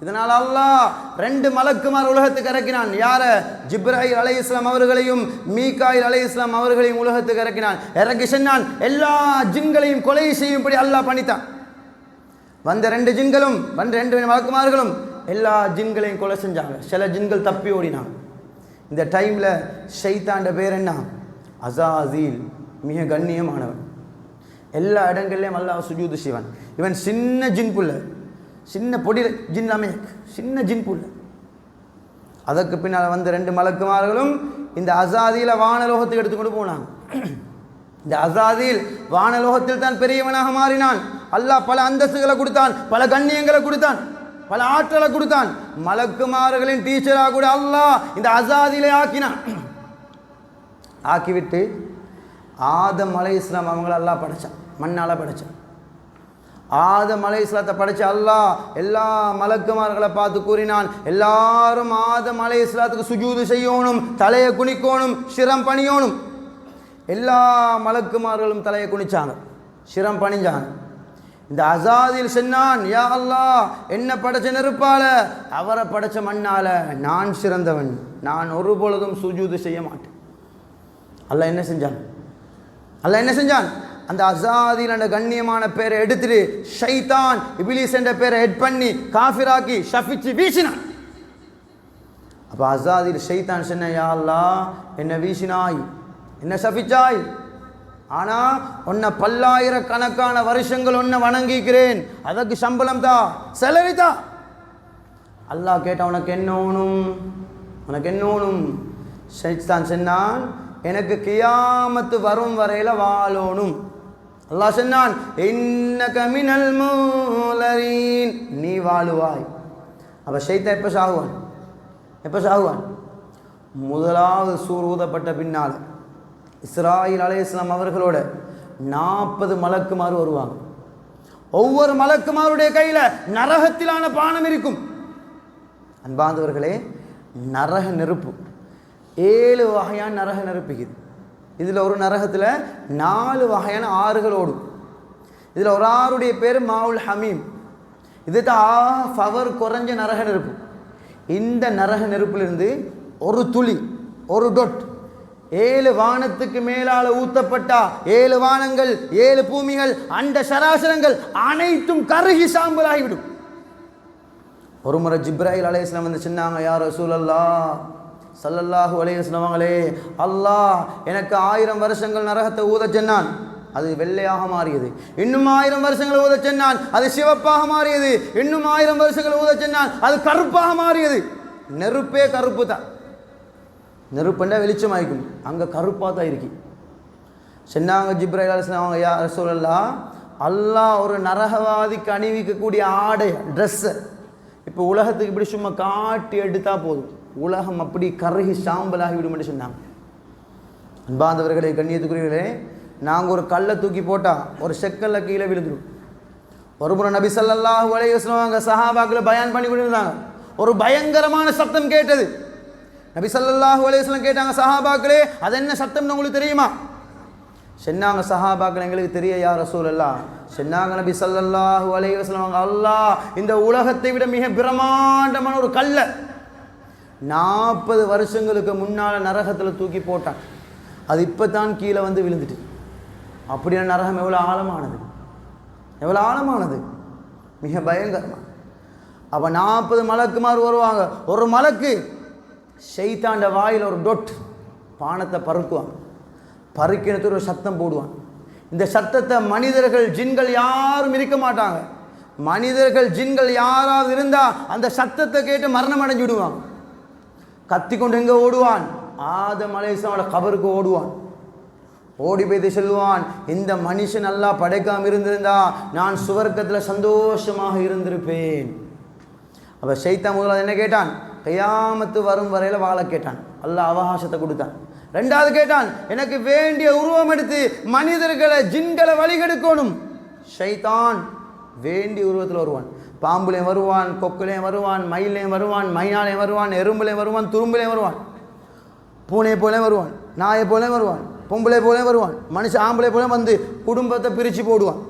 இதனால் அல்லாஹ் 2 மலக்குமார் உலகத்துக்கு இறக்கினான். யார? ஜிப்ராயில் அலைஹிஸ்ஸலாம் அவர்களையும் மீகாயில் அலைஹிஸ்ஸலாம் அவர்களையும் உலகத்துக்கு இறக்கினான். இறக்கி சொன்னான், எல்லா ஜின்களையும் கொலை செய்யும்படி அல்லாஹ் பண்ணித்தான். வந்த 2 ஜின்களும், 2 மலக்குமார்களும் எல்லா ஜின்களையும் கொலை செஞ்சாங்க. சில ஜின்கள் தப்பி ஓடினாங்க. இந்த டைமில் ஷைத்தாண்ட பேர் என்ன? அஸாஸீல். மிக கண்ணியமானவன். எல்லா இடங்கள்லையும் அல்லாஹ் சுஜூது செய்வான். இவன் சின்ன ஜின் புள்ள, சின்ன பொடி ஜின் அமேக், சின்ன ஜின் புள்ள. அதற்கு பின்னால் வந்த 2 மலக்குமார்களும் இந்த அசாதியில் வானலோகத்துக்கு எடுத்துக்கொண்டு போனாங்க. இந்த அசாதில் வானலோகத்தில் தான் பெரியவனாக மாறினான். அல்லாஹ் பல அந்தஸ்துகளை கொடுத்தான், பல கண்ணியங்களை கொடுத்தான், பல ஆற்றலை கொடுத்தான். மலக்குமார்களின் டீச்சராக கூட அல்லாஹ் இந்த அசாதிலே ஆக்கினான். ஆக்கிவிட்டு ஆதம் அலைஹிஸ்ஸலாம் அவங்கள அல்லாஹ் படைச்சான், மண்ணால் படைச்சான். ஆதம் அலைஹிஸ்ஸலாத்தை படைச்ச அல்லாஹ் எல்லா மலக்குமார்களை பார்த்து கூறினான், எல்லாரும் ஆதம் அலைஹிஸ்ஸலாத்துக்கு சுஜூது செய்யணும், தலையை குனிக்கணும், சிரம் பணியணும். எல்லா மலக்குமார்களும் தலையை குனிச்சாங்க, சிரம் பணிஞ்சாங்க. இந்த அசாதில் சொன்னான், யா அல்லாஹ், என்ன படைச்ச நெருப்பால, அவரை படைச்ச மண்ணால நான் சிறந்தவன், நான் ஒரு பொழுதும் சுஜூது செய்ய மாட்டேன். அல்லாஹ் என்ன செஞ்சான்? அல்லாஹ் என்ன செஞ்சான்? அந்த அசாதில் என்ற கண்ணியமான பேரை எடுத்துட்டு ஷைத்தான் இப்லீஸ் என்ற பேரை ஹெட் பண்ணி காஃபிராக்கி ஷஃபிச்சு வீசினான். அப்போ அசாதில் ஷைத்தான் சொன்ன, யா அல்லாஹ், என்ன வீசினாய், என்ன சபிச்சாய், ஆனால் உன்னை பல்லாயிரக்கணக்கான வருஷங்கள் உன்னை வணங்கிக்கிறேன், அதற்கு சம்பளம் தா, செலரி தா. அல்லாஹ் கேட்டான், உனக்கு என்ன வேணும், உனக்கு என்ன வேணும்? ஷைத்தான் சொன்னான், எனக்கு கியாமத்து வரும் வரையில் வாழணும். அல்லாஹ் சொன்னான், இன்னக மினல் மூலரீன், நீ வாழுவாய். அப்போ ஷைத்தான் எப்போ சாகுவான்? எப்போ சாகுவான்? முதலாவது சூர் ஊதப்பட்ட பின்னால் இஸ்ராயில் அலைஹிஸ்ஸலாம் அவர்களோட 40 மலக்குமார் வருவாங்க. ஒவ்வொரு மலக்குமாருடைய கையில் நரகத்திலான பானம் இருக்கும். அன்பாந்தவர்களே, நரக நெருப்பு 7 வகையான நரக நெருப்புக்குது. இதில் ஒரு நரகத்தில் 4 வகையான ஆறுகள் ஓடும். இதில் ஒரு ஆறுடைய பேர் மாவுல் ஹமீம். இது தான் பவர் குறைஞ்ச நரக நெருப்பு. இந்த நரக நெருப்பிலிருந்து ஒரு துளி, ஒரு டொட் 7 வானத்துக்கு மேலால ஊத்தப்பட்டா 7 வானங்கள், 7 பூமிகள், அண்ட சராசரங்கள் அனைத்தும் கருகி சாம்பலாகிவிடும். ஒரு முறை ஜிப்ராயில் அலைஹிஸ்ஸலாம் வந்து சொன்னாங்க, யா ரசூலல்லாஹ் ஸல்லல்லாஹு அலைஹி வஸல்லம் அவங்களே, அல்லாஹ் எனக்கு 1000 வருஷங்கள் நரகத்தை ஊத சொன்னான், அது வெள்ளையாக மாறியது. இன்னும் 1000 வருஷங்கள் ஊத சொன்னான், அது சிவப்பாக மாறியது. இன்னும் 1000 வருஷங்கள் ஊத சொன்னான், அது கருப்பாக மாறியது. நெருப்பே கருப்பு தான். நெருப்புண்டா வெளிச்சமாயிருக்கும், அங்கே கருப்பாக தான் இருக்கு. சொன்னாங்க ஜிப்ராயில் அலைஹிஸ்ஸலாம் அவங்க, யா ரசூலல்லாஹ், அல்லாஹ் ஒரு நரகவாதிக்கு அணிவிக்கக்கூடிய ஆடை, ட்ரெஸ்ஸை இப்போ உலகத்துக்கு இப்படி சும்மா காட்டி எடுத்தால் போதும், உலகம் அப்படி கருகி சாம்பலாகி விடும் என்று சொன்னாங்க. அன்பாந்தவர்களே, கண்ணியத்துக்குரியவர்களே, நாங்கள் ஒரு கல்லை தூக்கி போட்டால் ஒரு செக்கல்ல கீழே விழுந்துடும். ஒரு முறை நபி ஸல்லல்லாஹு அலைஹி வஸல்லம் அங்கே சஹாபாக்களை பயான் பண்ணி கொண்டிருந்தாங்க. ஒரு பயங்கரமான சத்தம் கேட்டது. நபி ஸல்லல்லாஹு அலைஹி வஸல்லம் கேட்டாங்க, சஹாபாக்களே, அது என்ன சத்தம்னு உங்களுக்கு தெரியுமா? சொன்னாங்க சஹாபாக்கள், எங்களுக்கு தெரிய யா ரசூலல்லாஹ். சொன்னாங்க நபி ஸல்லல்லாஹு அலைஹி வஸல்லம், அல்லாஹ் இந்த உலகத்தை விட மிக பிரம்மாண்டமான ஒரு கல்லை 40 வருஷங்களுக்கு முன்னால் நரகத்தில் தூக்கி போட்டான். அது இப்போ தான் கீழே வந்து விழுந்துட்டு. அப்படியான நரகம் எவ்வளோ ஆழமானது, எவ்வளோ ஆழமானது, மிக பயங்கரமாக. அப்போ 40 மலக்குமார் வருவாங்க. ஒரு மலக்கு ஷைத்தாண்ட வாயில் ஒரு டொட் பானத்தை பருக்குவாங்க. பருக்கினத்துக்கு ஒரு சத்தம் போடுவான். இந்த சத்தத்தை மனிதர்கள் ஜின்கள் யாரும் இருக்க மாட்டாங்க. மனிதர்கள் ஜின்கள் யாராவது இருந்தால் அந்த சத்தத்தை கேட்டு மரணம் அடைஞ்சு விடுவாங்க. கத்தி கொண்டு எங்கே ஓடுவான்? ஆதம் அலைஹிஸ்ஸலாமோட கபருக்கு ஓடுவான். ஓடி போய்த்து சொல்லுவான், இந்த மனுஷன் நல்லா படைக்காமல் இருந்திருந்தா நான் சுவர்க்கத்தில் சந்தோஷமாக இருந்திருப்பேன். அப்போ ஷைத்தான் முதல்ல என்ன கேட்டான்? கியாமத்து வரும் வரையில் வாழ கேட்டான். அல்லாஹ் அவகாசத்தை கொடுத்தான். 2வது கேட்டான், எனக்கு வேண்டிய உருவம் எடுத்து மனிதர்களை ஜின்களை வழிகெடுக்கணும். ஷைத்தான் வேண்டிய உருவத்தில் வருவான். பாம்புலையும் வருவான், கொக்குலையும் வருவான், மயிலையும் வருவான், மைனாலையும் வருவான், எறும்புலையும் வருவான், துரும்புலையும் வருவான், பூனை போலே வருவான், நாயை போலே வருவான், பொம்பளை போலே வருவான், மனுஷன் ஆம்பளை போலே வந்து குடும்பத்தை பிரித்து போடுவான்.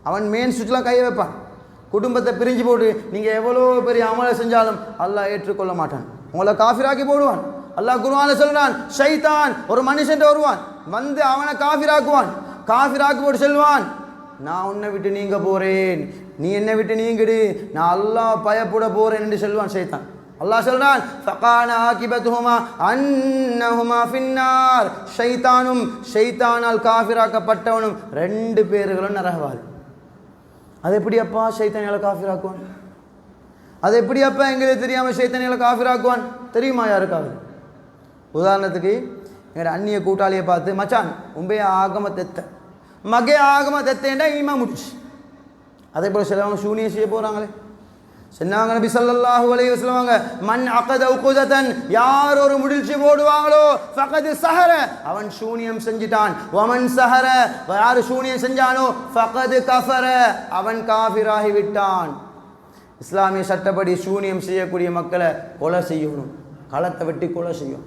அவன் மெயின் சுவிட்செலாம் கையை வைப்பான். குடும்பத்தை பிரிஞ்சு போட்டு நீங்கள் எவ்வளோ பெரிய அமலை செஞ்சாலும் அல்லாஹ் ஏற்றுக்கொள்ள மாட்டான். உங்களை காஃபிராக்கி போடுவான். அல்லாஹ் குர்ஆன்ல சொல்றான், ஷைத்தான் ஒரு மனுஷன் வருவான், வந்து அவனை காஃபிராக்குவான். காஃபிராக்கி போட்டு சொல்லுவான், நான் உன்னை விட்டு நீங்க போறேன், நீ என்னை விட்டு நீங்கிடு, நான் அல்லாஹ் பயப்பட போறேன் என்று சொல்லுவான் ஷைத்தான். அல்லாஹ் சொல்றான், ஃபகான ஆகிபத்துஹுமா அன்னஹுமா ஃபின்னார். ஷைத்தானும் ஷைத்தானால் காஃபிராக்கப்பட்டவனும் 2 பேர்களும் நரகவாதி. அது எப்படி அப்பா ஷைத்தானால காஃபிராக்குவான்? அது எப்படி அப்போ எங்களுக்கு தெரியாமல் ஷைத்தானிகளை காஃபிராக்குவான் தெரியுமா யாருக்காவது? உதாரணத்துக்கு எங்களோட அந்நிய கூட்டாளியை பார்த்து மச்சான் உண்மையை ஆகம தெத்த மகே ஆகம தெத்தேன்டா ஈமா முடிச்சு. அதே போல் சிலவங்க சூனிய செய்ய போகிறாங்களே. சொன்னாங்க நபி ஸல்லல்லாஹு அலைஹி வஸல்லம், மன் அகத உகுததன், யார் ஒரு முடிச்சு போடுவாங்களோ ஃபகத் சஹர, அவன் சூனியம் செஞ்சிட்டான். வமன் சஹர, யார் சூனியம் செஞ்சானோ ஃபகத் கஃபர, அவன் காஃபிராகி விட்டான். இஸ்லாமிய சட்டப்படி சூனியம் செய்யக்கூடிய மக்களை கொலை செய்யணும், களத்தை வெட்டி கொலை செய்யும்.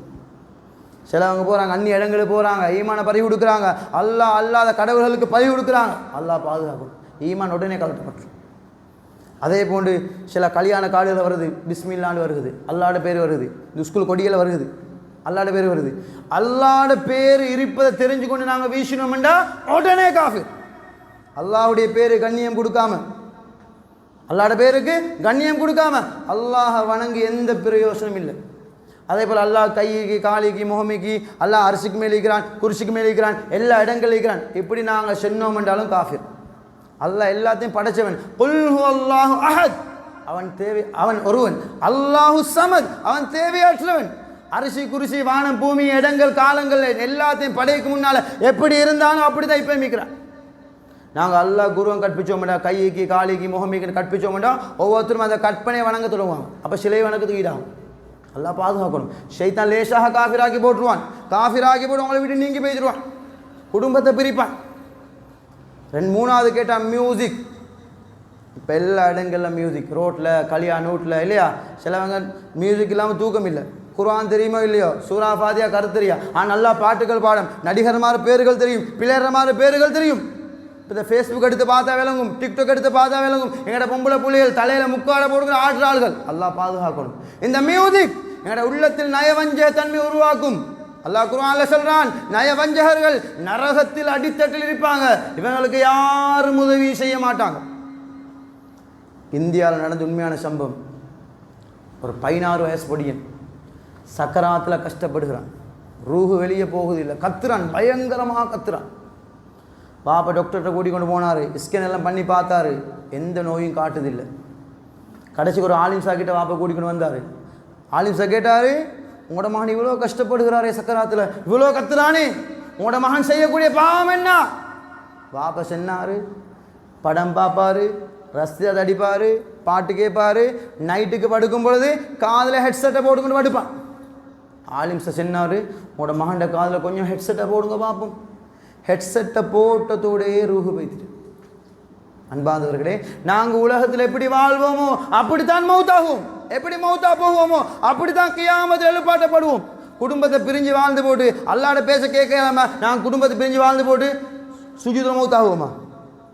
சிலவங்க போகிறாங்க, அந்நிய இடங்களுக்கு போகிறாங்க, ஈமான பறிவு கொடுக்குறாங்க, அல்லாஹ் அல்லாத கடவுள்களுக்கு பறிவு கொடுக்குறாங்க. அல்லாஹ் பாதுகாக்கணும், ஈமான் உடனே கலட்டப்பட்டு. அதே போன்று சில கல்யாண காடுகள் வருது, பிஸ்மில்லான்னு வருகுது, அல்லாட பேர் வருது, இந்த ஸ்கூல் கொடியில் வருகுது, அல்லாட பேர் வருது. அல்லாட பேர் இருப்பதை தெரிஞ்சு கொண்டு நாங்கள் வீசினோம்டா உடனே காஃபிர். அல்லாஹ்வுடைய பேரு கண்ணியம் கொடுக்காம, அல்லாட பேருக்கு கண்ணியம் கொடுக்காம அல்லாஹ் வணங்கி எந்த பிரயோசனம் இல்லை. அதே போல் அல்லாஹ் கைக்கு காலிக்கு முகமிக்கு அல்லாஹ் அரிசிக்கு மேலே இருக்கிறான், குரிசிக்கு மேலே இருக்கிறான், எல்லா இடங்களில் இருக்கிறான். இப்படி நாங்கள் சொன்னோம் என்றாலும் காஃபிர். அல்லாஹ் எல்லாத்தையும் படைச்சவன். குல் ஹுவல்லாஹு அஹத், அவன் தேவை, அவன் ஒருவன். அல்லாஹு சமத், அவன் தேவையற்றவன். அரிசி குரிசி வானம் பூமி இடங்கள் காலங்கள் எல்லாத்தையும் படைக்கு முன்னால் எப்படி இருந்தாலும் அப்படி தான் இப்போ மிக்கிறான். நாங்கள் அல்லாஹ் குருவம் கற்பிச்சோம்டா, கைக்கு காலிக்கு முகமிக்கு கற்பிச்சோம்டா ஒவ்வொருத்தரும் அந்த கற்பனை வணங்க தொடங்குவாங்க. அப்போ சிலை வணக்கத்துக்கு ஈடாகும். அல்லாஹ் பாதுகாக்கணும். ஷைத்தான் லேசாக காஃபிராக்கி போட்டுருவான். காஃபிராக்கி போட்டு உங்களை விட்டு நீங்கி போயிடுவான், குடும்பத்தை பிரிப்பான். மூணாவது கேட்டால் மியூசிக். இப்போ எல்லா இடங்களில் மியூசிக், ரோட்டில் கல்யாண வீட்டில் இல்லையா? சிலவங்க மியூசிக் இல்லாமல் தூக்கம் இல்லை. குர்ஆன் தெரியுமோ இல்லையோ, சூரா ஃபாத்தியா கருத்து தெரியா, ஆனால் நல்லா பாட்டுகள் பாடம், நடிகர்மார பேர்கள் தெரியும், பிள்ளையர்மார பேர்கள் தெரியும். இப்போ இந்த ஃபேஸ்புக் எடுத்து பார்த்தா விளங்கும், டிக்டாக் எடுத்து பார்த்தா விளங்கும். எங்களோட பொம்பளை புள்ளிகள் தலையில் முக்காட போடுகிற ஆடுற ஆள்கள். அல்லாஹ் பாதுகாக்கணும். இந்த மியூசிக் எங்களோட உள்ளத்தில் நயவஞ்ச தன்மை உருவாக்கும். அல்லாஹ் குர்ஆன்ல சொல்றான், நயவஞ்சகர்கள் நரகத்தில் அடித்தட்டில் இருப்பாங்க, இவங்களுக்கு யாரும் உதவி செய்ய மாட்டாங்க. இந்தியாவில் நடந்த உண்மையான சம்பவம். ஒரு 16 வயசு பொடியன் சக்கராத்தில் கஷ்டப்படுகிறான், ரூஹு வெளியே போகுதில்லை, கத்துறான், பயங்கரமாக கத்துறான். பாப்பா டாக்டர்கிட்ட கூட்டிக் கொண்டு போனார், ஸ்கேன் எல்லாம் பண்ணி பார்த்தாரு, எந்த நோயும் காட்டுதில்லை. கடைசிக்கு ஒரு ஆலிம்சா கிட்ட பாப்பா கூட்டிக்கொண்டு வந்தார். ஆலிம்சா கேட்டார், உங்களோட மகன் இவ்வளோ கஷ்டப்படுகிறாரே சக்கராத்தில், இவ்வளோ கத்துறானே, உங்களோட மகன் செய்யக்கூடிய பாவம் என்ன? பாப்பா சொன்னார், படம் பார்ப்பார், ரஸ்தியை அடிப்பார், பாட்டு கேட்பார், நைட்டுக்கு படுக்கும் பொழுது காதில் ஹெட்செட்டை போட்டுக்கொண்டு படுப்பான். ஆலிம்சா சொன்னார், உங்களோட மகன்ட காதில் கொஞ்சம் ஹெட்செட்டை போடுங்க பார்ப்போம். ஹெட்செட்டை போட்டதோடையே ரூஹு வைத்துட்டு. அன்பாந்தவர்களே, நாங்கள் உலகத்தில் எப்படி வாழ்வோமோ அப்படித்தான் மௌத்தாகுவோம், எப்படி மௌத்தா போவோமோ அப்படித்தான் கியாமத்தில் எழுப்பாட்டப்படுவோம். குடும்பத்தை பிரிஞ்சு வாழ்ந்து போட்டு அல்லாட பேச கேட்கலாமா? நாங்கள் குடும்பத்தை பிரிஞ்சு வாழ்ந்து போட்டு சுஜூதுல மௌத்தாகுவோமா?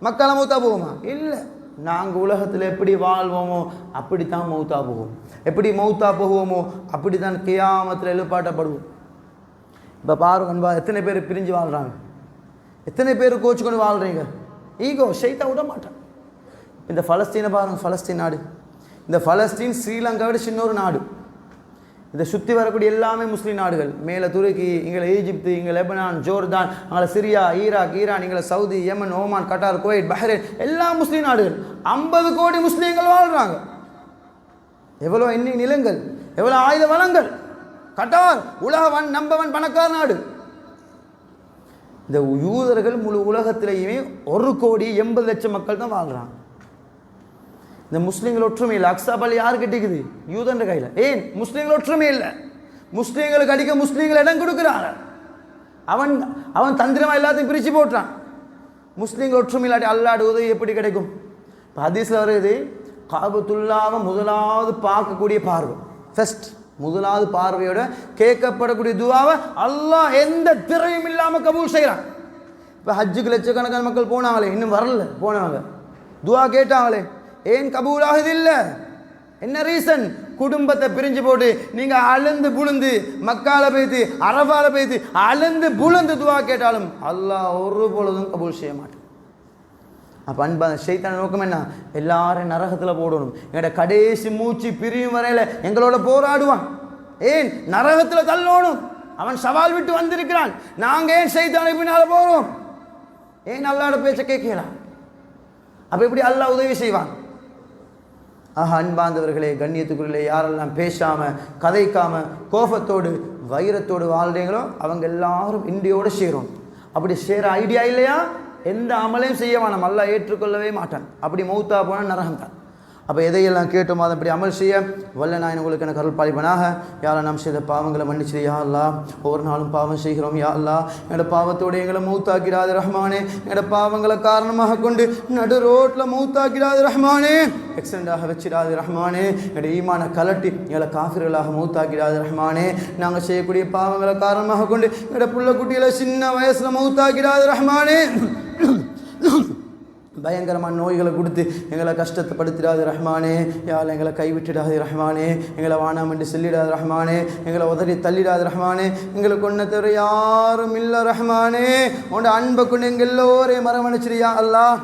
மக்களை மௌத்தா போவோமா? இல்லை. நாங்கள் உலகத்தில் எப்படி வாழ்வோமோ அப்படித்தான் மௌத்தா போவோம். எப்படி மௌத்தா போவோமோ அப்படித்தான் கியாமத்தில் எழுப்பாட்டப்படுவோம். இப்போ பாருங்க அன்பா, எத்தனை பேர் பிரிஞ்சு வாழ்கிறாங்க, எத்தனை பேர் கோச்சு கொண்டு வாழ்கிறீங்க. ஈகோ ஷைத்தா விட மாட்டான். இந்த பலஸ்தீனை பாருங்கள், பலஸ்தீன் நாடு, இந்த பலஸ்தீன் ஸ்ரீலங்காவோட சின்ன ஒரு நாடு. இதை சுற்றி வரக்கூடிய எல்லாமே முஸ்லீம் நாடுகள். மேலே துருக்கி, இங்கே ஈஜிப்து, இங்கே லெபனான், ஜோர்தான், அங்கே சிரியா, ஈராக், ஈரான், இங்கே சவுதி, யமன், ஓமான், கட்டார், குவைத், பஹ்ரைன், எல்லாம் முஸ்லீம் நாடுகள். 50 கோடி முஸ்லீம்கள் வாழ்கிறாங்க. எவ்வளோ எண்ணி நிலங்கள், எவ்வளோ ஆயுத வளங்கள். கட்டார் உலக நம்பர் 1 பணக்கார நாடு. இந்த யூதர்கள் முழு உலகத்திலேயுமே 1,80,00,000 மக்கள் தான் வாழ்கிறாங்க. இந்த முஸ்லீம்கள் ஒற்றுமை இல்லை. அக்ஸா பள்ளி யாருக்கு கட்டிக்குது? யூதன்ற கையில். ஏன்? முஸ்லீம்கள் ஒற்றுமை இல்லை. முஸ்லீம்களுக்கு அடிக்க முஸ்லீம்கள் இடம் கொடுக்குறாங்க. அவன் அவன் தந்திரமாக எல்லாத்தையும் பிரித்து போட்டான். முஸ்லீம்கள் ஒற்றுமை இல்லாட்டி அல்லாட உதவி எப்படி கிடைக்கும்? இப்போ ஹதீஸில் வருது, காபத்துல்லாவை முதலாவது பார்க்கக்கூடிய பார்வை, ஃபர்ஸ்ட் முதலாவது பார்வையோட கேட்கப்படக்கூடிய துவாவை அல்லாஹ் எந்த திரையும் இல்லாமல் கபூல் செய்கிறான். இப்போ ஹஜ்ஜுக்கு லட்சக்கணக்கான மக்கள் போனாங்களே, இன்னும் வரல, போனவங்க துவா கேட்டாங்களே, ஏன் கபூல் ஆகுதில்லை? என்ன ரீசன்? குடும்பத்தை பிரிஞ்சு போட்டு நீங்கள் அழுந்து புழுந்து மக்கால பேத்து அரபால பேத்து அழுந்து புழுந்து துவா கேட்டாலும் அல்லாஹ் ஒரு பொழுதும் கபூல் செய்ய மாட்டான். அப்போ அன்பான ஷைத்தான நோக்கம் என்ன? எல்லாரும் நரகத்தில் போடணும். எங்களோட கடைசி மூச்சு பிரியும் வரையில் எங்களோட போராடுவான். ஏன்? நரகத்தில் தள்ளணும். அவன் சவால் விட்டு வந்திருக்கிறான். நாங்கள் ஏன் ஷைத்தானை பின்னால் போகிறோம்? ஏன் அல்லாஹ்வோட பேச்சை கேட்கலாம்? அப்போ எப்படி அல்லாஹ் உதவி செய்வான்? அன்பார்ந்தவர்களே, கண்ணியத்துக்குள்ளே யாரெல்லாம் பேசாமல் கதைக்காமல் கோபத்தோடு வைரத்தோடு வாழ்றீங்களோ அவங்க எல்லாரும் இந்தியோடு சேரும். அப்படி சேர ஐடியா இல்லையா, எந்த அமலையும் செய்ய வேணாம், அல்லாஹ் ஏற்றுக்கொள்ளவே மாட்டான். அப்படி மௌத்தா போனால் நரகம் தான். அப்போ எதையெல்லாம் கேட்டோமோ அதை அப்படி அமல் செய்ய வல்ல நான் உங்களுக்கு எனக்கு அருள் பாலிப்பனாக. யாரை நாம் செய்த பாவங்களை மன்னிச்சிடு யா அல்லாஹ். ஒவ்வொரு நாளும் பாவம் செய்கிறோம் யா அல்லாஹ். எங்களோட பாவத்தோடு எங்களை மௌத்தாக்கிடாது ரஹ்மானே. எங்களோட பாவங்களை காரணமாக கொண்டு நடு ரோட்டில் மௌத்தாக்கிடாது ரஹ்மானே. எக்ஸிடெண்டாக வச்சிடாது ரஹ்மானே. எங்களோட ஈமான கலட்டி எங்களை காஃபிர்களாக மௌத்தாக்கிடாது ரஹ்மானே. நாங்கள் செய்யக்கூடிய பாவங்களை காரணமாக கொண்டு எங்களோட புள்ள குட்டிகளை சின்ன வயசில் மௌத்தாக்கிடாது ரஹ்மானே. பயங்கரமான நோய்களை கொடுத்து எங்களை கஷ்டத்தைப்படுத்திடாது ரஹ்மானே. யாழ் எங்களை கைவிட்டுடாது ரஹ்மானே. எங்களை வானாம் என்று சொல்லிடாது ரஹ்மானே. எங்களை உதறி தள்ளிடாது ரஹ்மானே. எங்களுக்கு ஒன்றை தவிர யாரும் இல்லை ரஹ்மானே. உன்னோட அன்பை கொண்டு எங்கள் எல்லோரையும் மரமணிச்சிரியா அல்லாஹ்.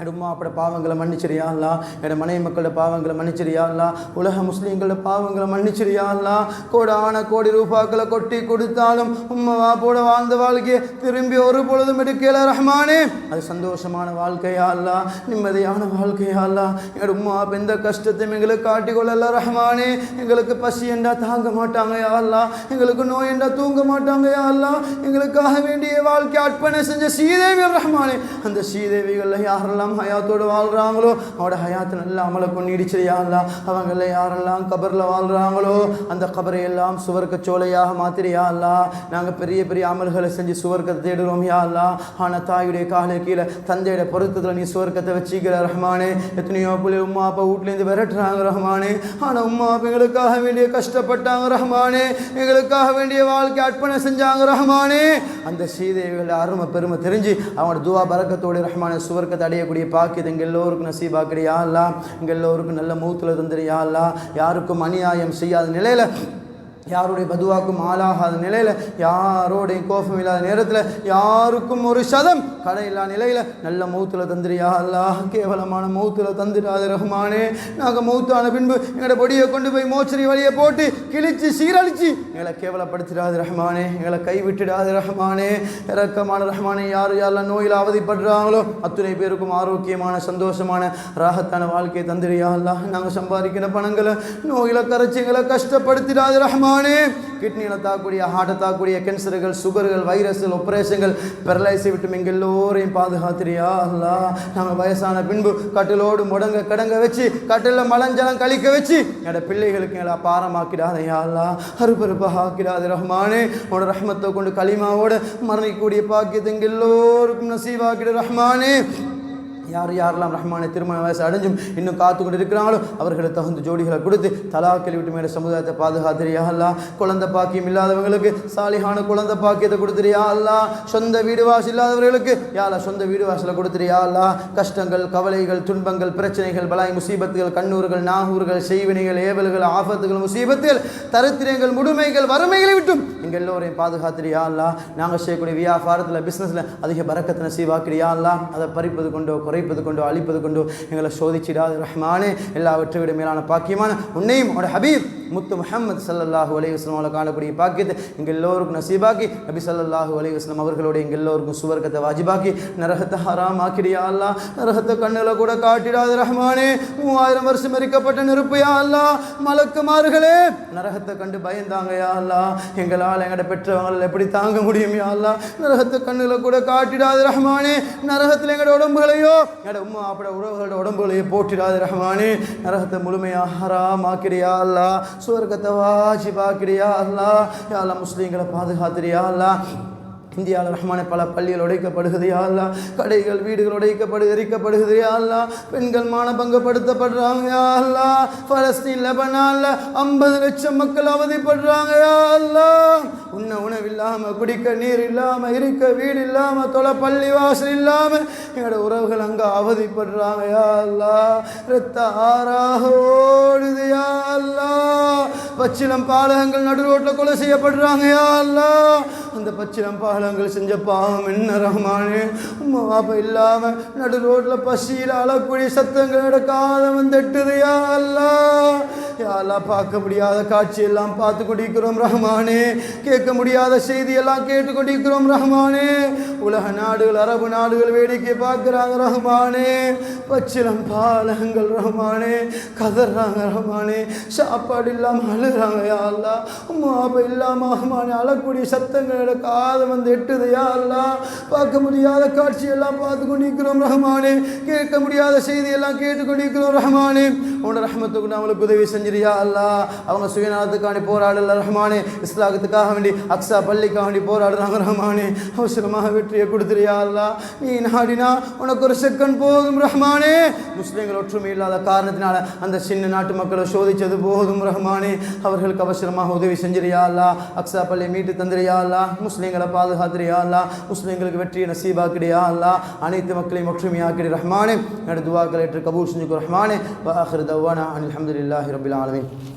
எடுமா அப்பட பாவங்களை மன்னிச்சிரியா அல்லா. என்னோட மனைவி மக்களோட பாவங்களை மன்னிச்சிரியா அல்லா. உலக முஸ்லீம்களோட பாவங்களை மன்னிச்சிரியா அல்லா. கோடான கோடி ரூபாக்களை கொட்டி கொடுத்தாலும் உம்மா போட வாழ்ந்த வாழ்க்கையை திரும்பி ஒரு பொழுதும் எடுக்கல ரஹ்மானே. அது சந்தோஷமான வாழ்க்கையா அல்லா, நிம்மதியான வாழ்க்கையா அல்லா. எங்களோட உம்மா எந்த கஷ்டத்தையும் எங்களுக்கு காட்டிக்கொள்ளல ரஹ்மானே. எங்களுக்கு பசி என்றா தாங்க மாட்டாங்க யா அல்லா. எங்களுக்கு நோய் என்றா தூங்க மாட்டாங்க யா அல்லா. எங்களுக்காக வேண்டிய வாழ்க்கை அர்ப்பணை செஞ்ச ஸ்ரீதேவிகள் ரஹ்மானே. அந்த ஸ்ரீதேவிகள் யாரெல்லாம் ஹயாத்தோடு வாழ்கிறாங்களோ அவனோட ஹயாத்தை நல்லா அமலை கொண்டிடுச்சியா அல்லா. அவங்கள யாரெல்லாம் கபரில் வாழ்கிறாங்களோ அந்த கபரை எல்லாம் சுவர்க்க சோலையாக மாத்திரியா அல்லா. நாங்கள் பெரிய பெரிய அமல்களை செஞ்சு சுவர்க்கத்தை தேடுறோம் யா அல்லா. ஆனால் தாயுடைய காலை கீழே தந்தையோட பொருத்தத்தில் நீ சுவர்க்கத்தை வச்சிக்கிற ரஹ்மானே. எத்தனையோ பிள்ளை உம்மா அப்பா வீட்டிலேருந்து விரட்டுறாங்க ரஹ்மானே. ஆனால் உம்மா அப்பா எங்களுக்காக வேண்டிய கஷ்டப்பட்டாங்க ரஹ்மானே. எங்களுக்காக வேண்டிய வாழ்க்கை அர்ப்பணை செஞ்சாங்க ரஹ்மானே. அந்த ஸ்ரீதேவிகளோட அருமை பெருமை தெரிஞ்சு அவனோட துவா பரக்கத்தோடு ரஹ்மானே சுவர்க்கத்தை அடையக்கூடிய பாக்கியத்தை எங்கள் எல்லோருக்கும் நசீபாக்கிறியா அல்லா. எங்கள் எல்லோருக்கும் நல்ல மௌத்துல தந்துறியா அல்லா. யாருக்கும் அநியாயம் செய்யாத நிலையில், யாருடைய பதுவாக்கும் ஆளாகாத நிலையில், யாரோடைய கோபம் இல்லாத நேரத்தில், யாருக்கும் ஒரு சதம் கடை இல்லாத நிலையில் நல்ல மௌத்தில் தந்துரியா அல்லா. கேவலமான மௌத்தில் தந்துடாது ரஹ்மானே. நாங்கள் மௌத்தான பின்பு எங்களோட பொடியை கொண்டு போய் மோச்சரி வழியை போட்டு கிழிச்சு சீரழிச்சு எங்களை கேவலப்படுத்திடாது ரஹ்மானே. எங்களை கைவிட்டுடாது ரஹ்மானே. இறக்கமான ரஹ்மானே. யார் யாரெல்லாம் நோயில் அவதிப்படுறாங்களோ அத்துணை பேருக்கும் ஆரோக்கியமான சந்தோஷமான ராகத்தான வாழ்க்கையை தந்துரியா அல்லா. நாங்கள் சம்பாதிக்கிற பணங்களை நோயில் கரைச்சி எங்களை கஷ்டப்படுத்திடாது ரஹ்மானே. கிட்னியில் தாக்கக்கூடிய, ஹார்ட்டை தாக்கக்கூடிய கேன்சர்கள், சுகர்கள், வைரஸ்கள், ஆப்ரேஷன்கள், பெரலைஸை விட்டு எங்கள் எல்லோரையும் பாதுகாத்திரியா அல்லா. நாங்கள் வயசான பின்பு கட்டிலோடு முடங்க கடங்க வச்சு கட்டிலில் மலஞ்சலம் கழிக்க வச்சு என்னோட பிள்ளைகளுக்கு எங்களை பாரமாக்கிடாதையா அல்லா. அறுபறுப்பாக ஆக்கிடாது ரஹ்மானே. உன்னோட ரஹ்மத்தை கொண்டு களிமாவோடு மரணிக்கக்கூடிய பாக்கியத்தை எங்கள் எல்லோருக்கும் நசீவாக்கிடு ரஹ்மானே. யார் யாரெல்லாம் ரஹ்மானை திருமண வயசு அடைஞ்சும் இன்னும் காத்து கொண்டு இருக்கிறாங்களோ அவர்களுக்கு தகுந்த ஜோடிகளை கொடுத்து தலாக்கல் விட்டு மேலே சமுதாயத்தை பாதுகாத்திரியா அல்லா. குழந்தை பாக்கியம் இல்லாதவங்களுக்கு சாலிஹான குழந்தை பாக்கியத்தை கொடுத்துறியா அல்லா. சொந்த வீடு வாசல் இல்லாதவர்களுக்கு யாரா சொந்த வீடு வாசலை கொடுத்துறியா அல்லா. கஷ்டங்கள், கவலைகள், துன்பங்கள், பிரச்சனைகள், பலாய் முசீபத்துகள், கண்ணூர்கள், நாகூர்கள், செய்வினைகள், ஏவல்கள், ஆபத்துகள், முசீபத்துகள், தரித்திரங்கள், முடுமைகள், வறுமைகளை விட்டும் எங்கள் எல்லோரையும் பாதுகாத்திரியா அல்லா. நாங்கள் செய்யக்கூடிய வியாபாரத்தில், பிஸ்னஸில் அதிக பரக்கத்தை நசீவாக்கிறியா அல்லா. அதை பறிப்பது கொண்டோ குறைப்பது கொண்டோ அழிப்பது கொண்டோ எங்களை சோதிச்சிடாது ரஹ்மானே. எல்லாவற்றை விட மேலான பாக்கியமான உன்னையும் உன்னோட ஹபீப் முத்து முஹம்மது ஸல்லல்லாஹு அலைஹி வஸல்லம் அவர்களை காணக்கூடிய பாக்கியத்தை எங்கள் எல்லோருக்கும் நசீபாக்கி நபி ஸல்லல்லாஹு அலைஹி வஸல்லம் அவர்களோட எங்கள் எல்லோருக்கும் சுவர்க்கத்தை வாஜிபாக்கி நரகத்தை ஹராம் ஆக்கிறியா அல்லா. நரகத்தை கண்ணில் கூட காட்டிடாது ரஹ்மானே. 3000 வருஷம் எரிக்கப்பட்ட நெருப்பையா அல்லா. மலக்குமார்களே நரகத்தை கண்டு பயந்தாங்க யா அல்லா. எங்களால் எங்களோட பெற்றவங்களை எப்படி தாங்க முடியும் யா அல்லா. நரகத்தை கண்ணில் கூட காட்டிடாது ரஹ்மானே. நரகத்தில் எங்களோட உடம்புகளையோ எங்களோட உம்மா அப்பட உறவுகளோட உடம்புகளையோ போட்டிடாது ரஹ்மானே. நரகத்தை முழுமையாக ஹராம் ஆக்கிறியா அல்லா. சுவர்க்கத்தை வாஜிபாக்கிறியா அல்லா. யா அல்லா முஸ்லீம்களை பாதுகாத்திரியா அல்லா. இந்தியாவில் ரஹ்மானே பல பள்ளிகள் உடைக்கப்படுகிறது யா அல்லா. கடைகள், வீடுகள் எரிக்கப்படுகிறது யா அல்லா. பெண்கள் மானபங்கப்படுத்தப்படுறாங்க யா அல்லா. பலஸ்தீன், லெபனான்ல 50 லட்சம் மக்கள் அவதிப்படுறாங்க யா அல்லா. உண்ண உணவு இல்லாமல், குடிக்க நீர் இல்லாமல், இருக்க வீடு இல்லாமல், தொலை பள்ளி வாசல் இல்லாமல் எங்களோட உறவுகள் அங்கே அவதிப்படுறாங்க யா அல்லா. ரத்த ஆறாக ஓடுது யா அல்லா. பச்சிலம் பாலகங்கள் நடு ரோட்டில் கொலை செய்யப்படுறாங்க யா அல்லா. அந்த பச்சிலம் பாலங்கள் செஞ்ச பாவம் என்ன ரஹ்மானே. உம்மா பாப்பா இல்லாமல் நடு ரோட்டில் பசியில் அழக்கூடிய சத்தங்களோட காதம் தட்டுது யா அல்லா. யா அல்லாஹ் பார்க்க முடியாத காட்சியெல்லாம் பார்த்து கொண்டிருக்கிறோம் ரஹ்மானே, கேட்க முடியாத செய்தியெல்லாம் கேட்டு கொண்டிருக்கிறோம் ரஹ்மானே. உலக நாடுகள் அரபு நாடுகள் வேடிக்கை பார்க்குறாங்க ரஹ்மானே, பச்சிலம் பாலங்கள் ரஹ்மானே கதறாங்க ரஹ்மானே, சாப்பாடு இல்லாமல் அழுகிறாங்க யா அல்லாஹ், மாப இல்லாமல் ரஹ்மானே அழக்கூடிய சத்தங்களோட காது வந்து எட்டுது யா அல்லாஹ். பார்க்க முடியாத காட்சியெல்லாம் பார்த்து கொண்டிருக்கிறோம் ரஹ்மானே, கேட்க முடியாத செய்தியெல்லாம் கேட்டு கொண்டிருக்கிறோம் ரஹ்மானே. உன்னோட ரஹ்மத்துக்கு நம்மளுக்கு உதவி செஞ்சிரியா அல்லாஹ். அவங்க சுயநலத்துக்காண்டி போராடல ரஹ்மானே, இஸ்லாத்துக்காக வேண்டி அக்ஸா பள்ளிக்காக வேண்டி போராடுறாங்க ரஹ்மானே, அவசரமாக வெற்றியை கொடுத்துறியா அல்லாஹ். நீ நாடினா உனக்கு ஒரு செகண்ட் போதும் ரஹ்மானே. முஸ்லிம்கள் ஒற்றுமை இல்லாத காரணத்தினால அந்த சின்ன நாட்டு மக்களை சோதிச்சது போதும் ரஹ்மானே, அவர்களுக்கு அவசரமாக உதவி செஞ்சிரியா அல்லாஹ். அக்ஸா பள்ளி மீட்டு தந்திரியா அல்லாஹ், முஸ்லிம்களை பாதுகாத்துறியா அல்லாஹ், முஸ்லிம்களுக்கு வெற்றியை நசீபாக்கிறியா அல்லாஹ், அனைத்து மக்களையும் ஒற்றுமையாக்கிடு ரஹ்மானே. என்னோட துவாக்களை ஏற்று கபூல் செஞ்சுக்கோ ரஹ்மானே. வ ஆகிரு தவானா அனில் ஹம்துலில்லாஹி ரப்பில் ஆலமீன்.